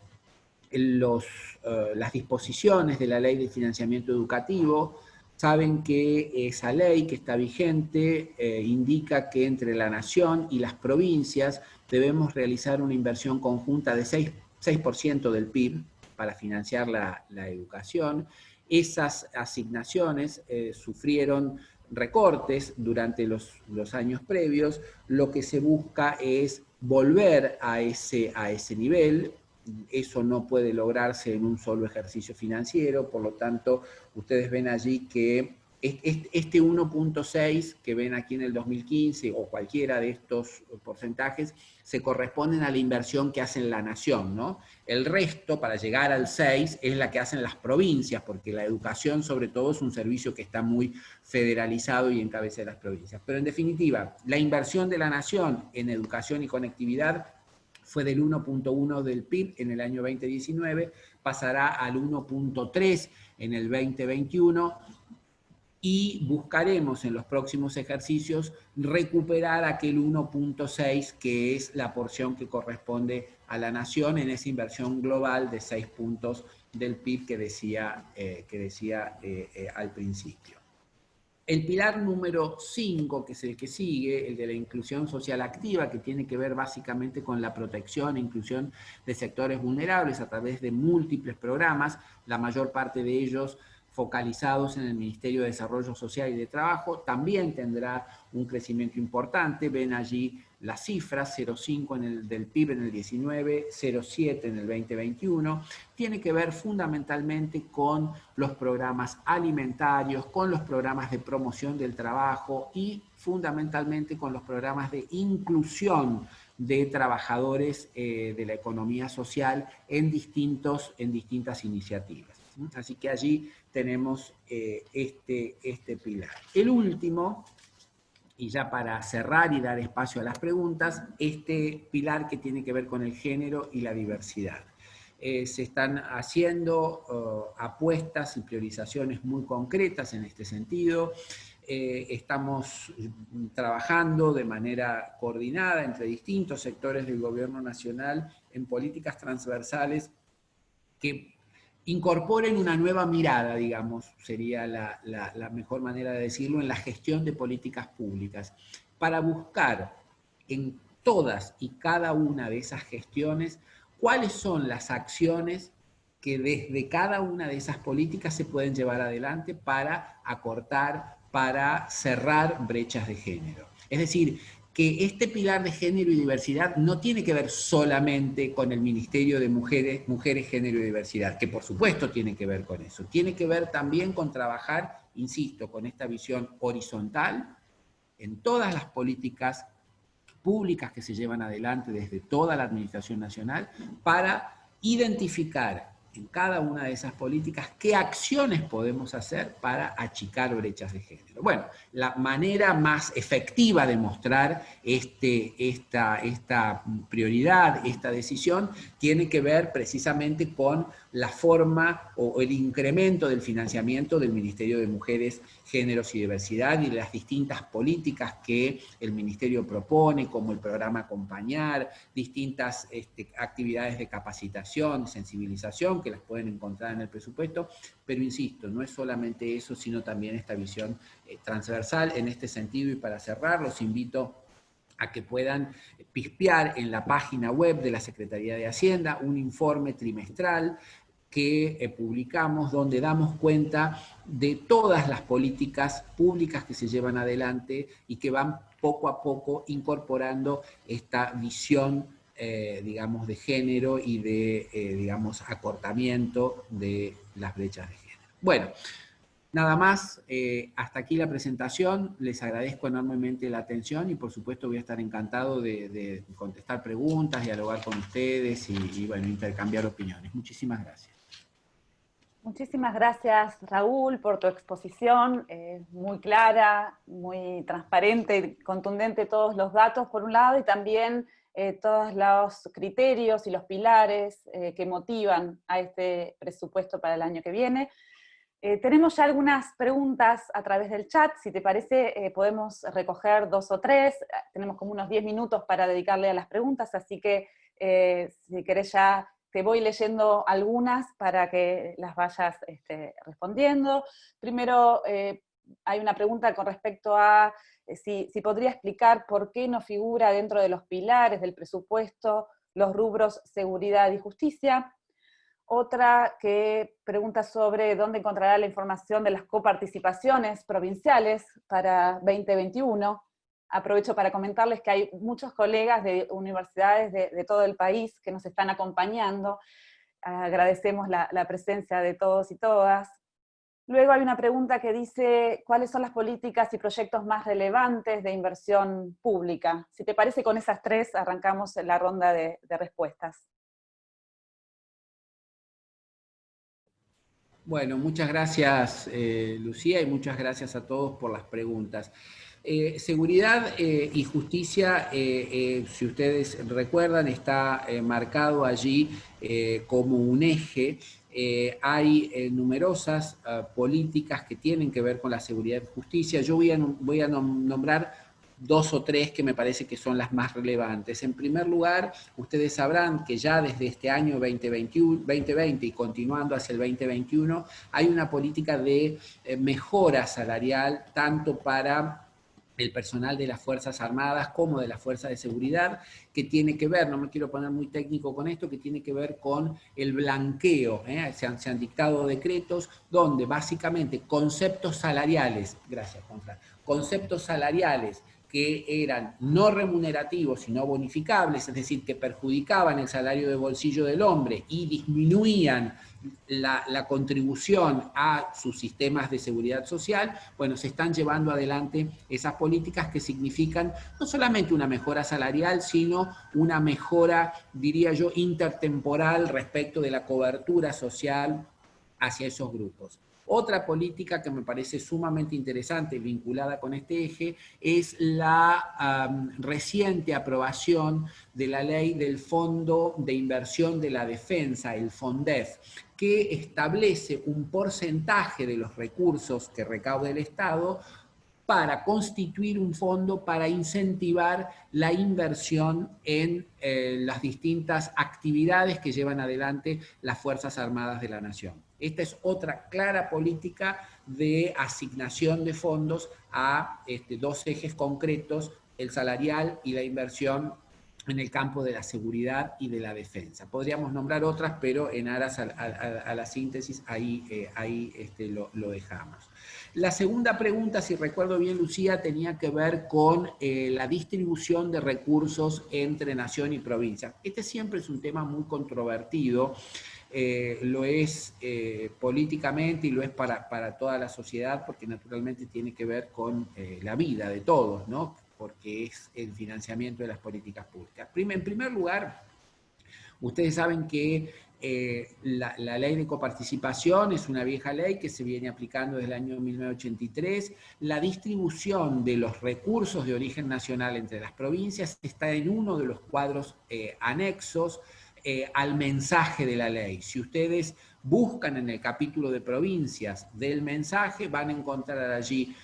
las disposiciones de la Ley de Financiamiento Educativo. Saben que esa ley que está vigente indica que entre la Nación y las provincias debemos realizar una inversión conjunta de 6% del PIB para financiar la educación. Esas asignaciones sufrieron recortes durante los años previos. Lo que se busca es volver a ese nivel. Eso no puede lograrse en un solo ejercicio financiero, por lo tanto, ustedes ven allí que este 1.6 que ven aquí en el 2015 o cualquiera de estos porcentajes se corresponden a la inversión que hace la Nación, ¿no? El resto, para llegar al 6, es la que hacen las provincias, porque la educación sobre todo es un servicio que está muy federalizado y en cabeza de las provincias. Pero en definitiva, la inversión de la Nación en educación y conectividad fue del 1.1 del PIB en el año 2019, pasará al 1.3 en el 2021, y buscaremos en los próximos ejercicios recuperar aquel 1.6 que es la porción que corresponde a la Nación en esa inversión global de 6 puntos del PIB que decía al principio. El pilar número 5, que es el que sigue, el de la inclusión social activa, que tiene que ver básicamente con la protección e inclusión de sectores vulnerables a través de múltiples programas, la mayor parte de ellos focalizados en el Ministerio de Desarrollo Social y de Trabajo, también tendrá un crecimiento importante. Ven allí las cifras, 0,5 del PIB en el 19, 0,7 en el 2021. Tiene que ver fundamentalmente con los programas alimentarios, con los programas de promoción del trabajo y fundamentalmente con los programas de inclusión de trabajadores de la economía social en distintas iniciativas. Así que allí tenemos este pilar. El último, y ya para cerrar y dar espacio a las preguntas, este pilar que tiene que ver con el género y la diversidad. Se están haciendo apuestas y priorizaciones muy concretas en este sentido. Estamos trabajando de manera coordinada entre distintos sectores del gobierno nacional en políticas transversales que incorporen una nueva mirada, digamos, sería la mejor manera de decirlo, en la gestión de políticas públicas, para buscar en todas y cada una de esas gestiones cuáles son las acciones que desde cada una de esas políticas se pueden llevar adelante para acortar, para cerrar brechas de género. Es decir, que este pilar de género y diversidad no tiene que ver solamente con el Ministerio de Mujeres, Género y Diversidad, que por supuesto tiene que ver con eso. Tiene que ver también con trabajar, insisto, con esta visión horizontal en todas las políticas públicas que se llevan adelante desde toda la Administración Nacional para identificar en cada una de esas políticas qué acciones podemos hacer para achicar brechas de género. Bueno, la manera más efectiva de mostrar esta prioridad, esta decisión, tiene que ver precisamente con la forma o el incremento del financiamiento del Ministerio de Mujeres, Géneros y Diversidad y de las distintas políticas que el Ministerio propone, como el programa Acompañar, distintas actividades de capacitación, sensibilización, que las pueden encontrar en el presupuesto, pero insisto, no es solamente eso, sino también esta visión transversal en este sentido. Y para cerrar, los invito a que puedan pispear en la página web de la Secretaría de Hacienda un informe trimestral que publicamos, donde damos cuenta de todas las políticas públicas que se llevan adelante y que van poco a poco incorporando esta visión, digamos, de género y de, digamos, acortamiento de las brechas de género. Bueno, nada más, hasta aquí la presentación. Les agradezco enormemente la atención y por supuesto voy a estar encantado de contestar preguntas, dialogar con ustedes y bueno, intercambiar opiniones. Muchísimas gracias. Muchísimas gracias, Raúl, por tu exposición, muy clara, muy transparente y contundente todos los datos, por un lado, y también todos los criterios y los pilares que motivan a este presupuesto para el año que viene. Tenemos ya algunas preguntas a través del chat, si te parece podemos recoger 2 o 3, tenemos como unos 10 minutos para dedicarle a las preguntas, así que si querés ya te voy leyendo algunas para que las vayas respondiendo. Primero, hay una pregunta con respecto a si podría explicar por qué no figura dentro de los pilares del presupuesto los rubros seguridad y justicia. Otra que pregunta sobre dónde encontrará la información de las coparticipaciones provinciales para 2021. Aprovecho para comentarles que hay muchos colegas de universidades de todo el país que nos están acompañando. Agradecemos la presencia de todos y todas. Luego hay una pregunta que dice, ¿cuáles son las políticas y proyectos más relevantes de inversión pública? Si te parece, con esas 3 arrancamos la ronda de respuestas. Bueno, muchas gracias, Lucía, y muchas gracias a todos por las preguntas. Seguridad y justicia, si ustedes recuerdan, está marcado allí como un eje. Hay numerosas políticas que tienen que ver con la seguridad y justicia. Yo voy a nombrar 2 o 3 que me parece que son las más relevantes. En primer lugar, ustedes sabrán que ya desde este año 2020 y continuando hacia el 2021, hay una política de mejora salarial tanto para el personal de las Fuerzas Armadas como de las Fuerzas de Seguridad, que tiene que ver, no me quiero poner muy técnico con esto, que tiene que ver con el blanqueo. Se han dictado decretos donde básicamente conceptos salariales, gracias Juanfran, conceptos salariales que eran no remunerativos sino bonificables, es decir, que perjudicaban el salario de bolsillo del hombre y disminuían la contribución a sus sistemas de seguridad social, bueno, se están llevando adelante esas políticas que significan no solamente una mejora salarial, sino una mejora, diría yo, intertemporal respecto de la cobertura social hacia esos grupos. Otra política que me parece sumamente interesante vinculada con este eje es la reciente aprobación de la ley del Fondo de Inversión de la Defensa, el FONDEF, que establece un porcentaje de los recursos que recaude el Estado para constituir un fondo para incentivar la inversión en las distintas actividades que llevan adelante las Fuerzas Armadas de la Nación. Esta es otra clara política de asignación de fondos a 2 ejes concretos, el salarial y la inversión en el campo de la seguridad y de la defensa. Podríamos nombrar otras, pero en aras a la síntesis ahí lo dejamos. La segunda pregunta, si recuerdo bien, Lucía, tenía que ver con la distribución de recursos entre nación y provincia. Este siempre es un tema muy controvertido, lo es políticamente y lo es para toda la sociedad, porque naturalmente tiene que ver con la vida de todos, ¿no? Porque es el financiamiento de las políticas públicas. En primer lugar, ustedes saben que la ley de coparticipación es una vieja ley que se viene aplicando desde el año 1983. La distribución de los recursos de origen nacional entre las provincias está en uno de los cuadros anexos al mensaje de la ley. Si ustedes buscan en el capítulo de provincias del mensaje, van a encontrar allí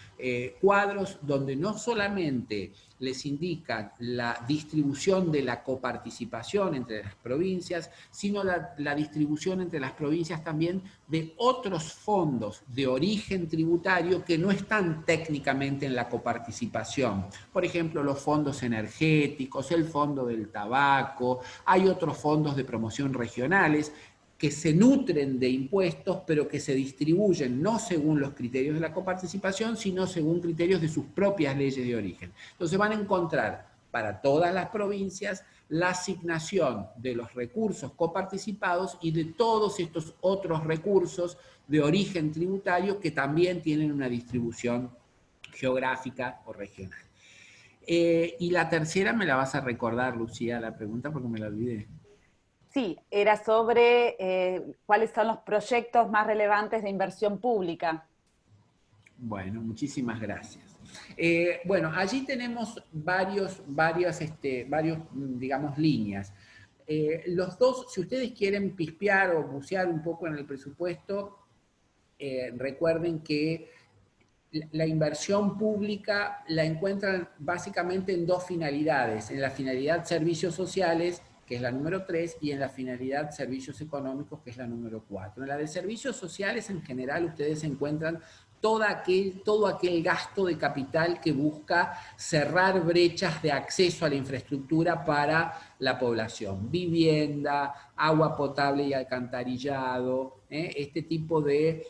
cuadros donde no solamente les indican la distribución de la coparticipación entre las provincias, sino la distribución entre las provincias también de otros fondos de origen tributario que no están técnicamente en la coparticipación. Por ejemplo, los fondos energéticos, el fondo del tabaco, hay otros fondos de promoción regionales que se nutren de impuestos, pero que se distribuyen no según los criterios de la coparticipación, sino según criterios de sus propias leyes de origen. Entonces van a encontrar para todas las provincias la asignación de los recursos coparticipados y de todos estos otros recursos de origen tributario que también tienen una distribución geográfica o regional. Y la tercera me la vas a recordar, Lucía, la pregunta, porque me la olvidé. Sí, era sobre cuáles son los proyectos más relevantes de inversión pública. Bueno, muchísimas gracias. Bueno, allí tenemos varios, digamos, líneas. Los dos, si ustedes quieren pispear o bucear un poco en el presupuesto, recuerden que la inversión pública la encuentran básicamente en dos finalidades, en la finalidad servicios sociales, que es la número 3, y en la finalidad servicios económicos, que es la número 4. En la de servicios sociales, en general, ustedes encuentran todo aquel gasto de capital que busca cerrar brechas de acceso a la infraestructura para la población. Vivienda, agua potable y alcantarillado, este tipo de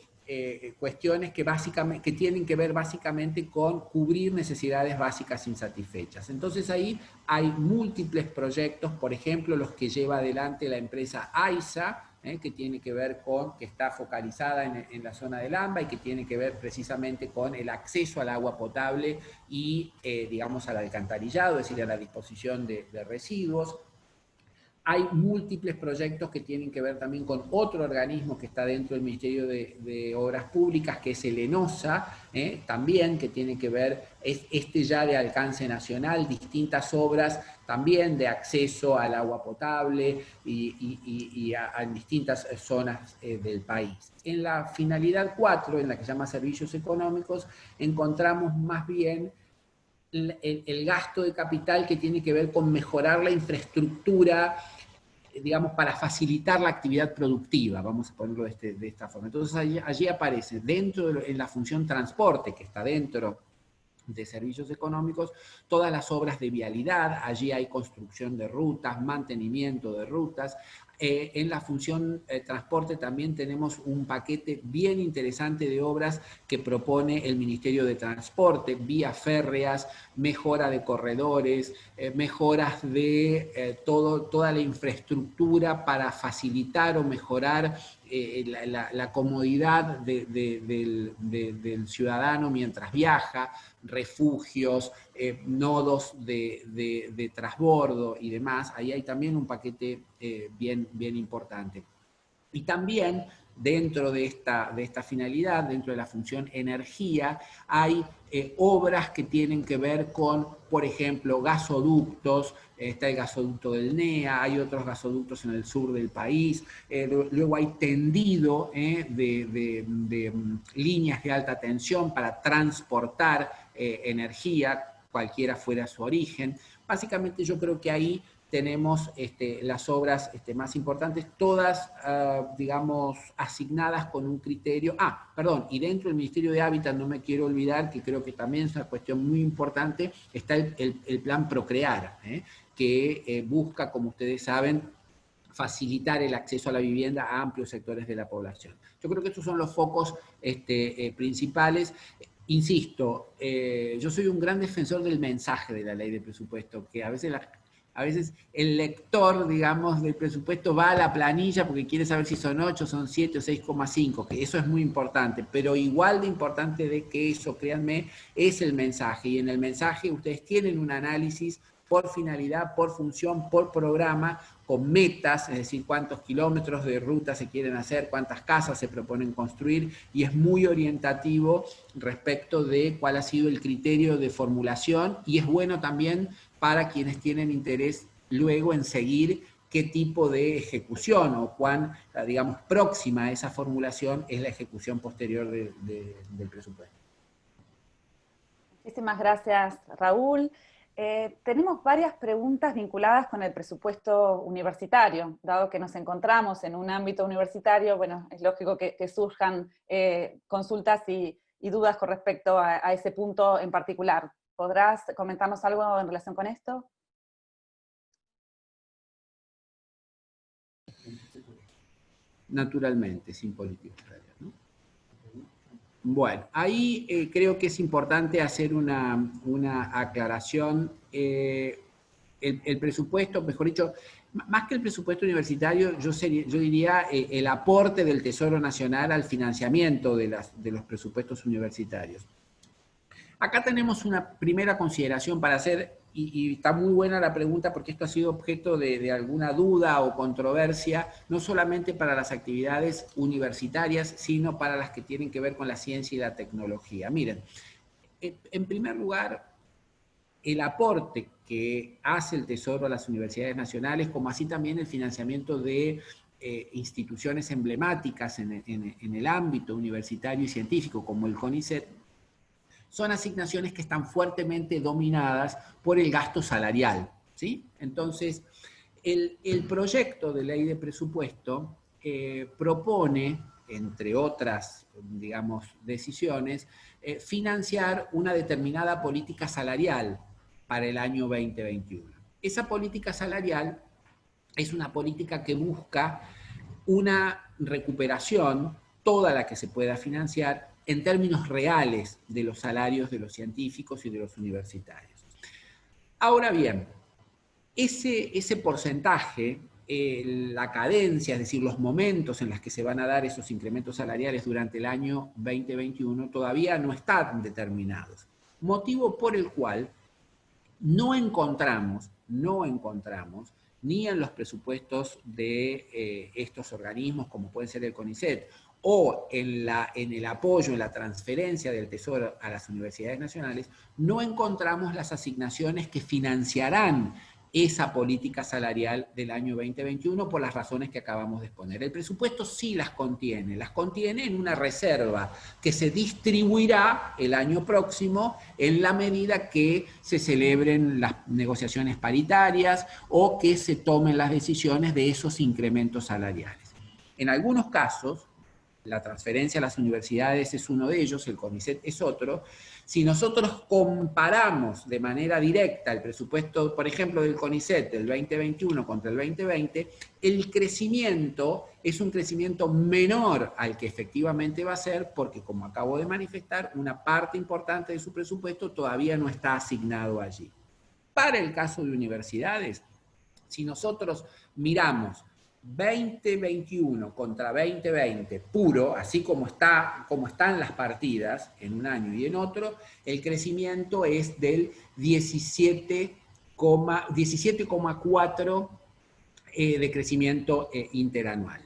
cuestiones que tienen que ver básicamente con cubrir necesidades básicas insatisfechas. Entonces ahí hay múltiples proyectos, por ejemplo, los que lleva adelante la empresa AISA, que tiene que ver que está focalizada en la zona del AMBA y que tiene que ver precisamente con el acceso al agua potable y, digamos, al alcantarillado, es decir, a la disposición de residuos. Hay múltiples proyectos que tienen que ver también con otro organismo que está dentro del Ministerio de Obras Públicas, que es el ENOSA, también que tiene que ver, es ya de alcance nacional, distintas obras también de acceso al agua potable y a distintas zonas del país. En la finalidad 4, en la que se llama servicios económicos, encontramos más bien el gasto de capital que tiene que ver con mejorar la infraestructura, digamos, para facilitar la actividad productiva, vamos a ponerlo de esta forma. Entonces allí aparece, en la función transporte, que está dentro de servicios económicos, todas las obras de vialidad, allí hay construcción de rutas, mantenimiento de rutas. En la función transporte también tenemos un paquete bien interesante de obras que propone el Ministerio de Transporte, vías férreas, mejora de corredores, mejoras de toda la infraestructura para facilitar o mejorar la comodidad del ciudadano mientras viaja, refugios, nodos de transbordo y demás. Ahí hay también un paquete bien importante. Y también dentro de esta finalidad, dentro de la función energía, hay obras que tienen que ver con, por ejemplo, gasoductos. Está el gasoducto del NEA, hay otros gasoductos en el sur del país, luego hay tendido de líneas de alta tensión para transportar energía, cualquiera fuera su origen. Básicamente yo creo que ahí tenemos las obras más importantes, todas, digamos, asignadas con un criterio. Y dentro del Ministerio de Hábitat, no me quiero olvidar, que creo que también es una cuestión muy importante, está el plan Procrear, que busca, como ustedes saben, facilitar el acceso a la vivienda a amplios sectores de la población. Yo creo que estos son los focos principales. Insisto, yo soy un gran defensor del mensaje de la ley de presupuesto, que a veces el lector, digamos, del presupuesto va a la planilla porque quiere saber si son 8, son 7 o 6,5, que eso es muy importante, pero igual de importante de que eso, créanme, es el mensaje. Y en el mensaje ustedes tienen un análisis por finalidad, por función, por programa, con metas, es decir, cuántos kilómetros de ruta se quieren hacer, cuántas casas se proponen construir, y es muy orientativo respecto de cuál ha sido el criterio de formulación, y es bueno también para quienes tienen interés luego en seguir qué tipo de ejecución o cuán, digamos, próxima a esa formulación es la ejecución posterior del presupuesto. Muchísimas gracias, Raúl. Tenemos varias preguntas vinculadas con el presupuesto universitario. Dado que nos encontramos en un ámbito universitario, bueno, es lógico que surjan consultas y dudas con respecto a ese punto en particular. ¿Podrás comentarnos algo en relación con esto? Naturalmente, sin política, ¿no? Bueno, ahí creo que es importante hacer una aclaración. El presupuesto, mejor dicho, más que el presupuesto universitario, yo diría el aporte del Tesoro Nacional al financiamiento de los presupuestos universitarios. Acá tenemos una primera consideración para hacer, y está muy buena la pregunta porque esto ha sido objeto de alguna duda o controversia, no solamente para las actividades universitarias, sino para las que tienen que ver con la ciencia y la tecnología. Miren, en primer lugar, el aporte que hace el Tesoro a las universidades nacionales, como así también el financiamiento de instituciones emblemáticas en el ámbito universitario y científico, como el CONICET, son asignaciones que están fuertemente dominadas por el gasto salarial, ¿sí? Entonces, el proyecto de ley de presupuesto propone, entre otras, digamos, decisiones, financiar una determinada política salarial para el año 2021. Esa política salarial es una política que busca una recuperación, toda la que se pueda financiar, en términos reales de los salarios de los científicos y de los universitarios. Ahora bien, ese porcentaje, la cadencia, es decir, los momentos en los que se van a dar esos incrementos salariales durante el año 2021 todavía no están determinados. Motivo por el cual no encontramos ni en los presupuestos de estos organismos, como puede ser el CONICET, o en el apoyo, en la transferencia del Tesoro a las universidades nacionales, no encontramos las asignaciones que financiarán esa política salarial del año 2021 por las razones que acabamos de exponer. El presupuesto sí las contiene en una reserva que se distribuirá el año próximo en la medida que se celebren las negociaciones paritarias o que se tomen las decisiones de esos incrementos salariales. En algunos casos, la transferencia a las universidades es uno de ellos, el CONICET es otro. Si nosotros comparamos de manera directa el presupuesto, por ejemplo, del CONICET del 2021 contra el 2020, el crecimiento es un crecimiento menor al que efectivamente va a ser, porque, como acabo de manifestar, una parte importante de su presupuesto todavía no está asignado allí. Para el caso de universidades, si nosotros miramos 2021 contra 2020 puro, así como están las partidas en un año y en otro, el crecimiento es del 17,4 de crecimiento interanual.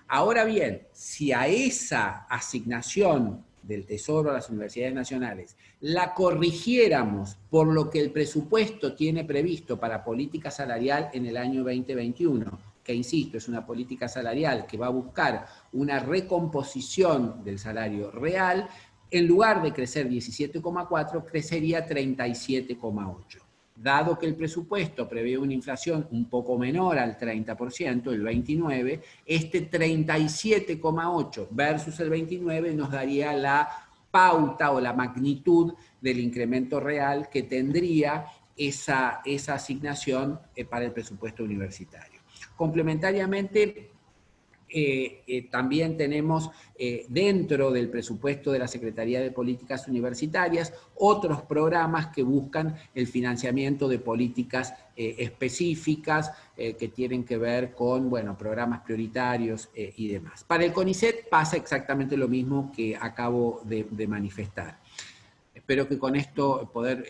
Ahora bien, si a esa asignación del Tesoro a las universidades nacionales la corrigiéramos por lo que el presupuesto tiene previsto para política salarial en el año 2021, que insisto, es una política salarial que va a buscar una recomposición del salario real, en lugar de crecer 17,4, crecería 37,8. dado que el presupuesto prevé una inflación un poco menor al 30%, el 29%, este 37,8 versus el 29 nos daría la pauta o la magnitud del incremento real que tendría esa asignación para el presupuesto universitario. Complementariamente, también tenemos dentro del presupuesto de la Secretaría de Políticas Universitarias otros programas que buscan el financiamiento de políticas específicas que tienen que ver con, bueno, programas prioritarios y demás. Para el CONICET pasa exactamente lo mismo que acabo de manifestar. Espero que con esto poder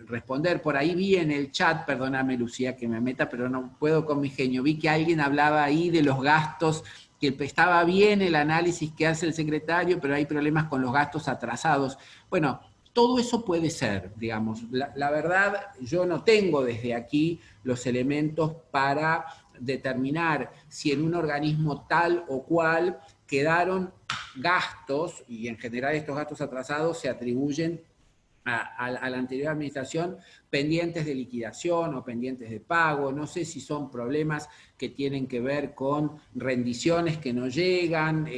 responder. Por ahí vi en el chat, perdóname Lucía que me meta, pero no puedo con mi genio, vi que alguien hablaba ahí de los gastos, que estaba bien el análisis que hace el secretario, pero hay problemas con los gastos atrasados. Bueno, todo eso puede ser, digamos. La verdad, yo no tengo desde aquí los elementos para determinar si en un organismo tal o cual quedaron gastos, y en general estos gastos atrasados se atribuyen a la anterior administración, pendientes de liquidación o pendientes de pago. No sé si son problemas que tienen que ver con rendiciones que no llegan,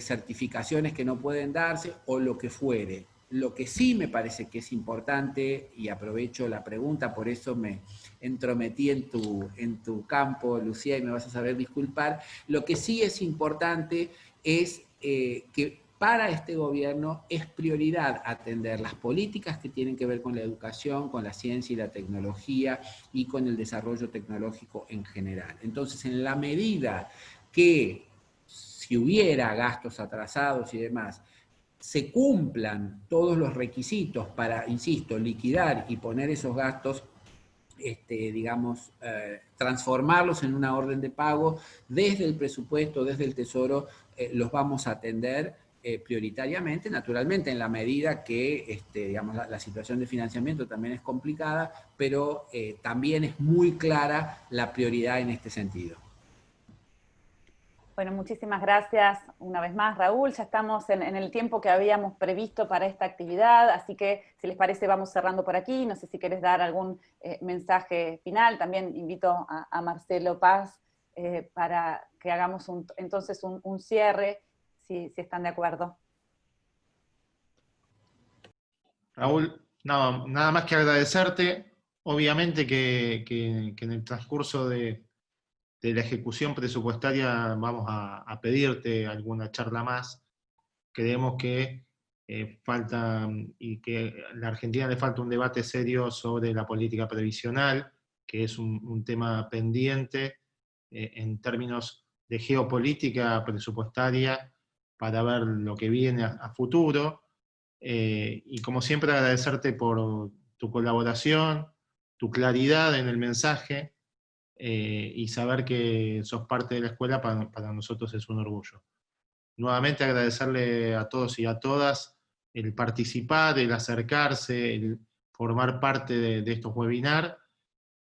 certificaciones que no pueden darse o lo que fuere. Lo que sí me parece que es importante, y aprovecho la pregunta, por eso me entrometí en tu campo, Lucía, y me vas a saber disculpar, lo que sí es importante es que para este gobierno es prioridad atender las políticas que tienen que ver con la educación, con la ciencia y la tecnología y con el desarrollo tecnológico en general. Entonces, en la medida que si hubiera gastos atrasados y demás, se cumplan todos los requisitos para, insisto, liquidar y poner esos gastos, digamos, transformarlos en una orden de pago, desde el presupuesto, desde el Tesoro, los vamos a atender prioritariamente, naturalmente en la medida que digamos, la situación de financiamiento también es complicada, pero también es muy clara la prioridad en este sentido. Bueno, muchísimas gracias una vez más, Raúl. Ya estamos en el tiempo que habíamos previsto para esta actividad, así que si les parece vamos cerrando por aquí. No sé si querés dar algún mensaje final. También invito a Marcelo Paz para que hagamos entonces un cierre, si están de acuerdo. Raúl, nada más que agradecerte. Obviamente que en el transcurso de la ejecución presupuestaria vamos a pedirte alguna charla más. Creemos que falta, y que a la Argentina le falta un debate serio sobre la política previsional, que es un tema pendiente en términos de geopolítica presupuestaria para ver lo que viene a futuro. Y como siempre agradecerte por tu colaboración, tu claridad en el mensaje, y saber que sos parte de la escuela para nosotros es un orgullo. Nuevamente agradecerle a todos y a todas el participar, el acercarse, el formar parte de estos webinars,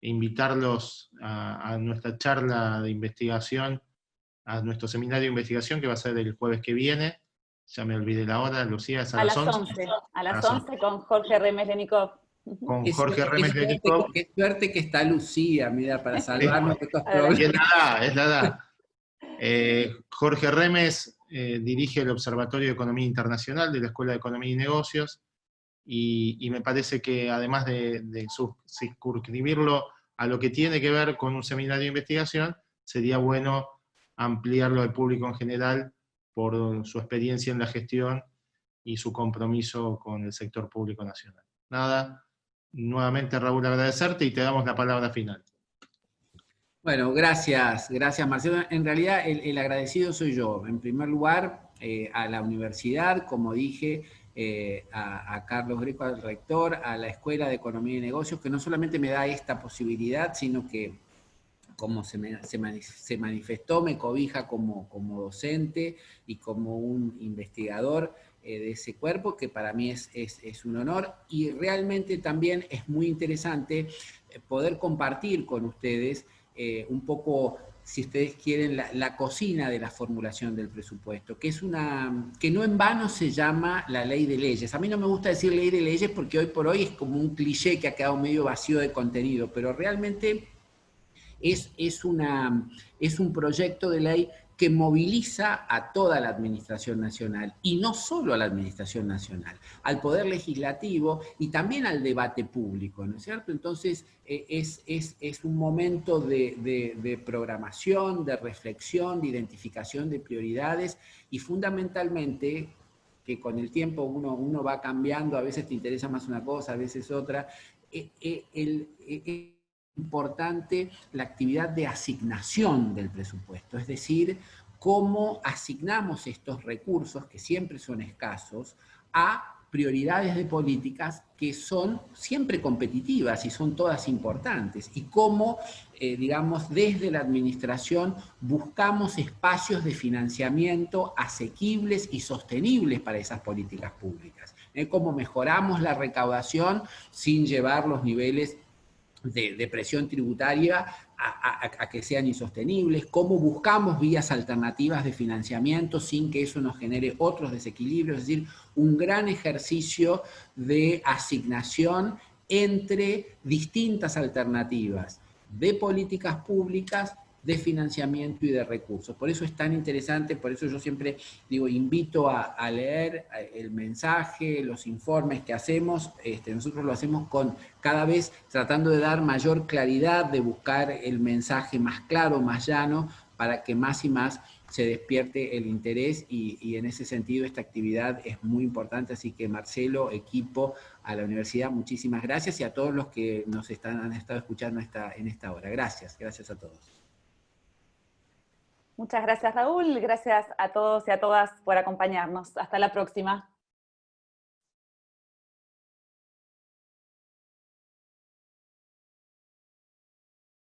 e invitarlos a nuestra charla de investigación, a nuestro seminario de investigación que va a ser el jueves que viene. Ya me olvidé la hora, Lucía, es a las 11. A las 11 con Jorge Remes Lenikov. Con Jorge Remes Lenikov. Qué suerte que está Lucía, mira, para salvarnos de estos problemas. Es la edad. Jorge Remes dirige el Observatorio de Economía Internacional de la Escuela de Economía y Negocios, y me parece que además de circunscribirlo a lo que tiene que ver con un seminario de investigación, sería bueno ampliarlo al público en general por su experiencia en la gestión y su compromiso con el sector público nacional. Nada, nuevamente Raúl agradecerte y te damos la palabra final. Bueno, gracias Marcelo. En realidad el agradecido soy yo. En primer lugar, a la universidad, como dije, a Carlos Greco, al rector, a la Escuela de Economía y Negocios, que no solamente me da esta posibilidad, sino que, como se manifestó, me cobija como docente y como un investigador de ese cuerpo, que para mí es un honor, y realmente también es muy interesante poder compartir con ustedes un poco si ustedes quieren, la cocina de la formulación del presupuesto, que no en vano se llama la ley de leyes. A mí no me gusta decir ley de leyes porque hoy por hoy es como un cliché que ha quedado medio vacío de contenido, pero realmente es un proyecto de ley que moviliza a toda la Administración Nacional, y no solo a la Administración Nacional, al Poder Legislativo y también al debate público, ¿no es cierto? Entonces, es un momento de programación, de reflexión, de identificación de prioridades, y fundamentalmente, que con el tiempo uno va cambiando, a veces te interesa más una cosa, a veces otra, importante la actividad de asignación del presupuesto, es decir, cómo asignamos estos recursos, que siempre son escasos, a prioridades de políticas que son siempre competitivas y son todas importantes, y cómo, digamos, desde la administración buscamos espacios de financiamiento asequibles y sostenibles para esas políticas públicas, cómo mejoramos la recaudación sin llevar los niveles de presión tributaria a que sean insostenibles, cómo buscamos vías alternativas de financiamiento sin que eso nos genere otros desequilibrios, es decir, un gran ejercicio de asignación entre distintas alternativas de políticas públicas, de financiamiento y de recursos. Por eso es tan interesante, por eso yo siempre digo, invito a leer el mensaje, los informes que hacemos. Nosotros lo hacemos cada vez tratando de dar mayor claridad, de buscar el mensaje más claro, más llano, para que más y más se despierte el interés, y en ese sentido esta actividad es muy importante. Así que Marcelo, equipo, a la universidad, muchísimas gracias, y a todos los que nos han estado escuchando en esta hora. Gracias a todos. Muchas gracias, Raúl. Gracias a todos y a todas por acompañarnos. Hasta la próxima.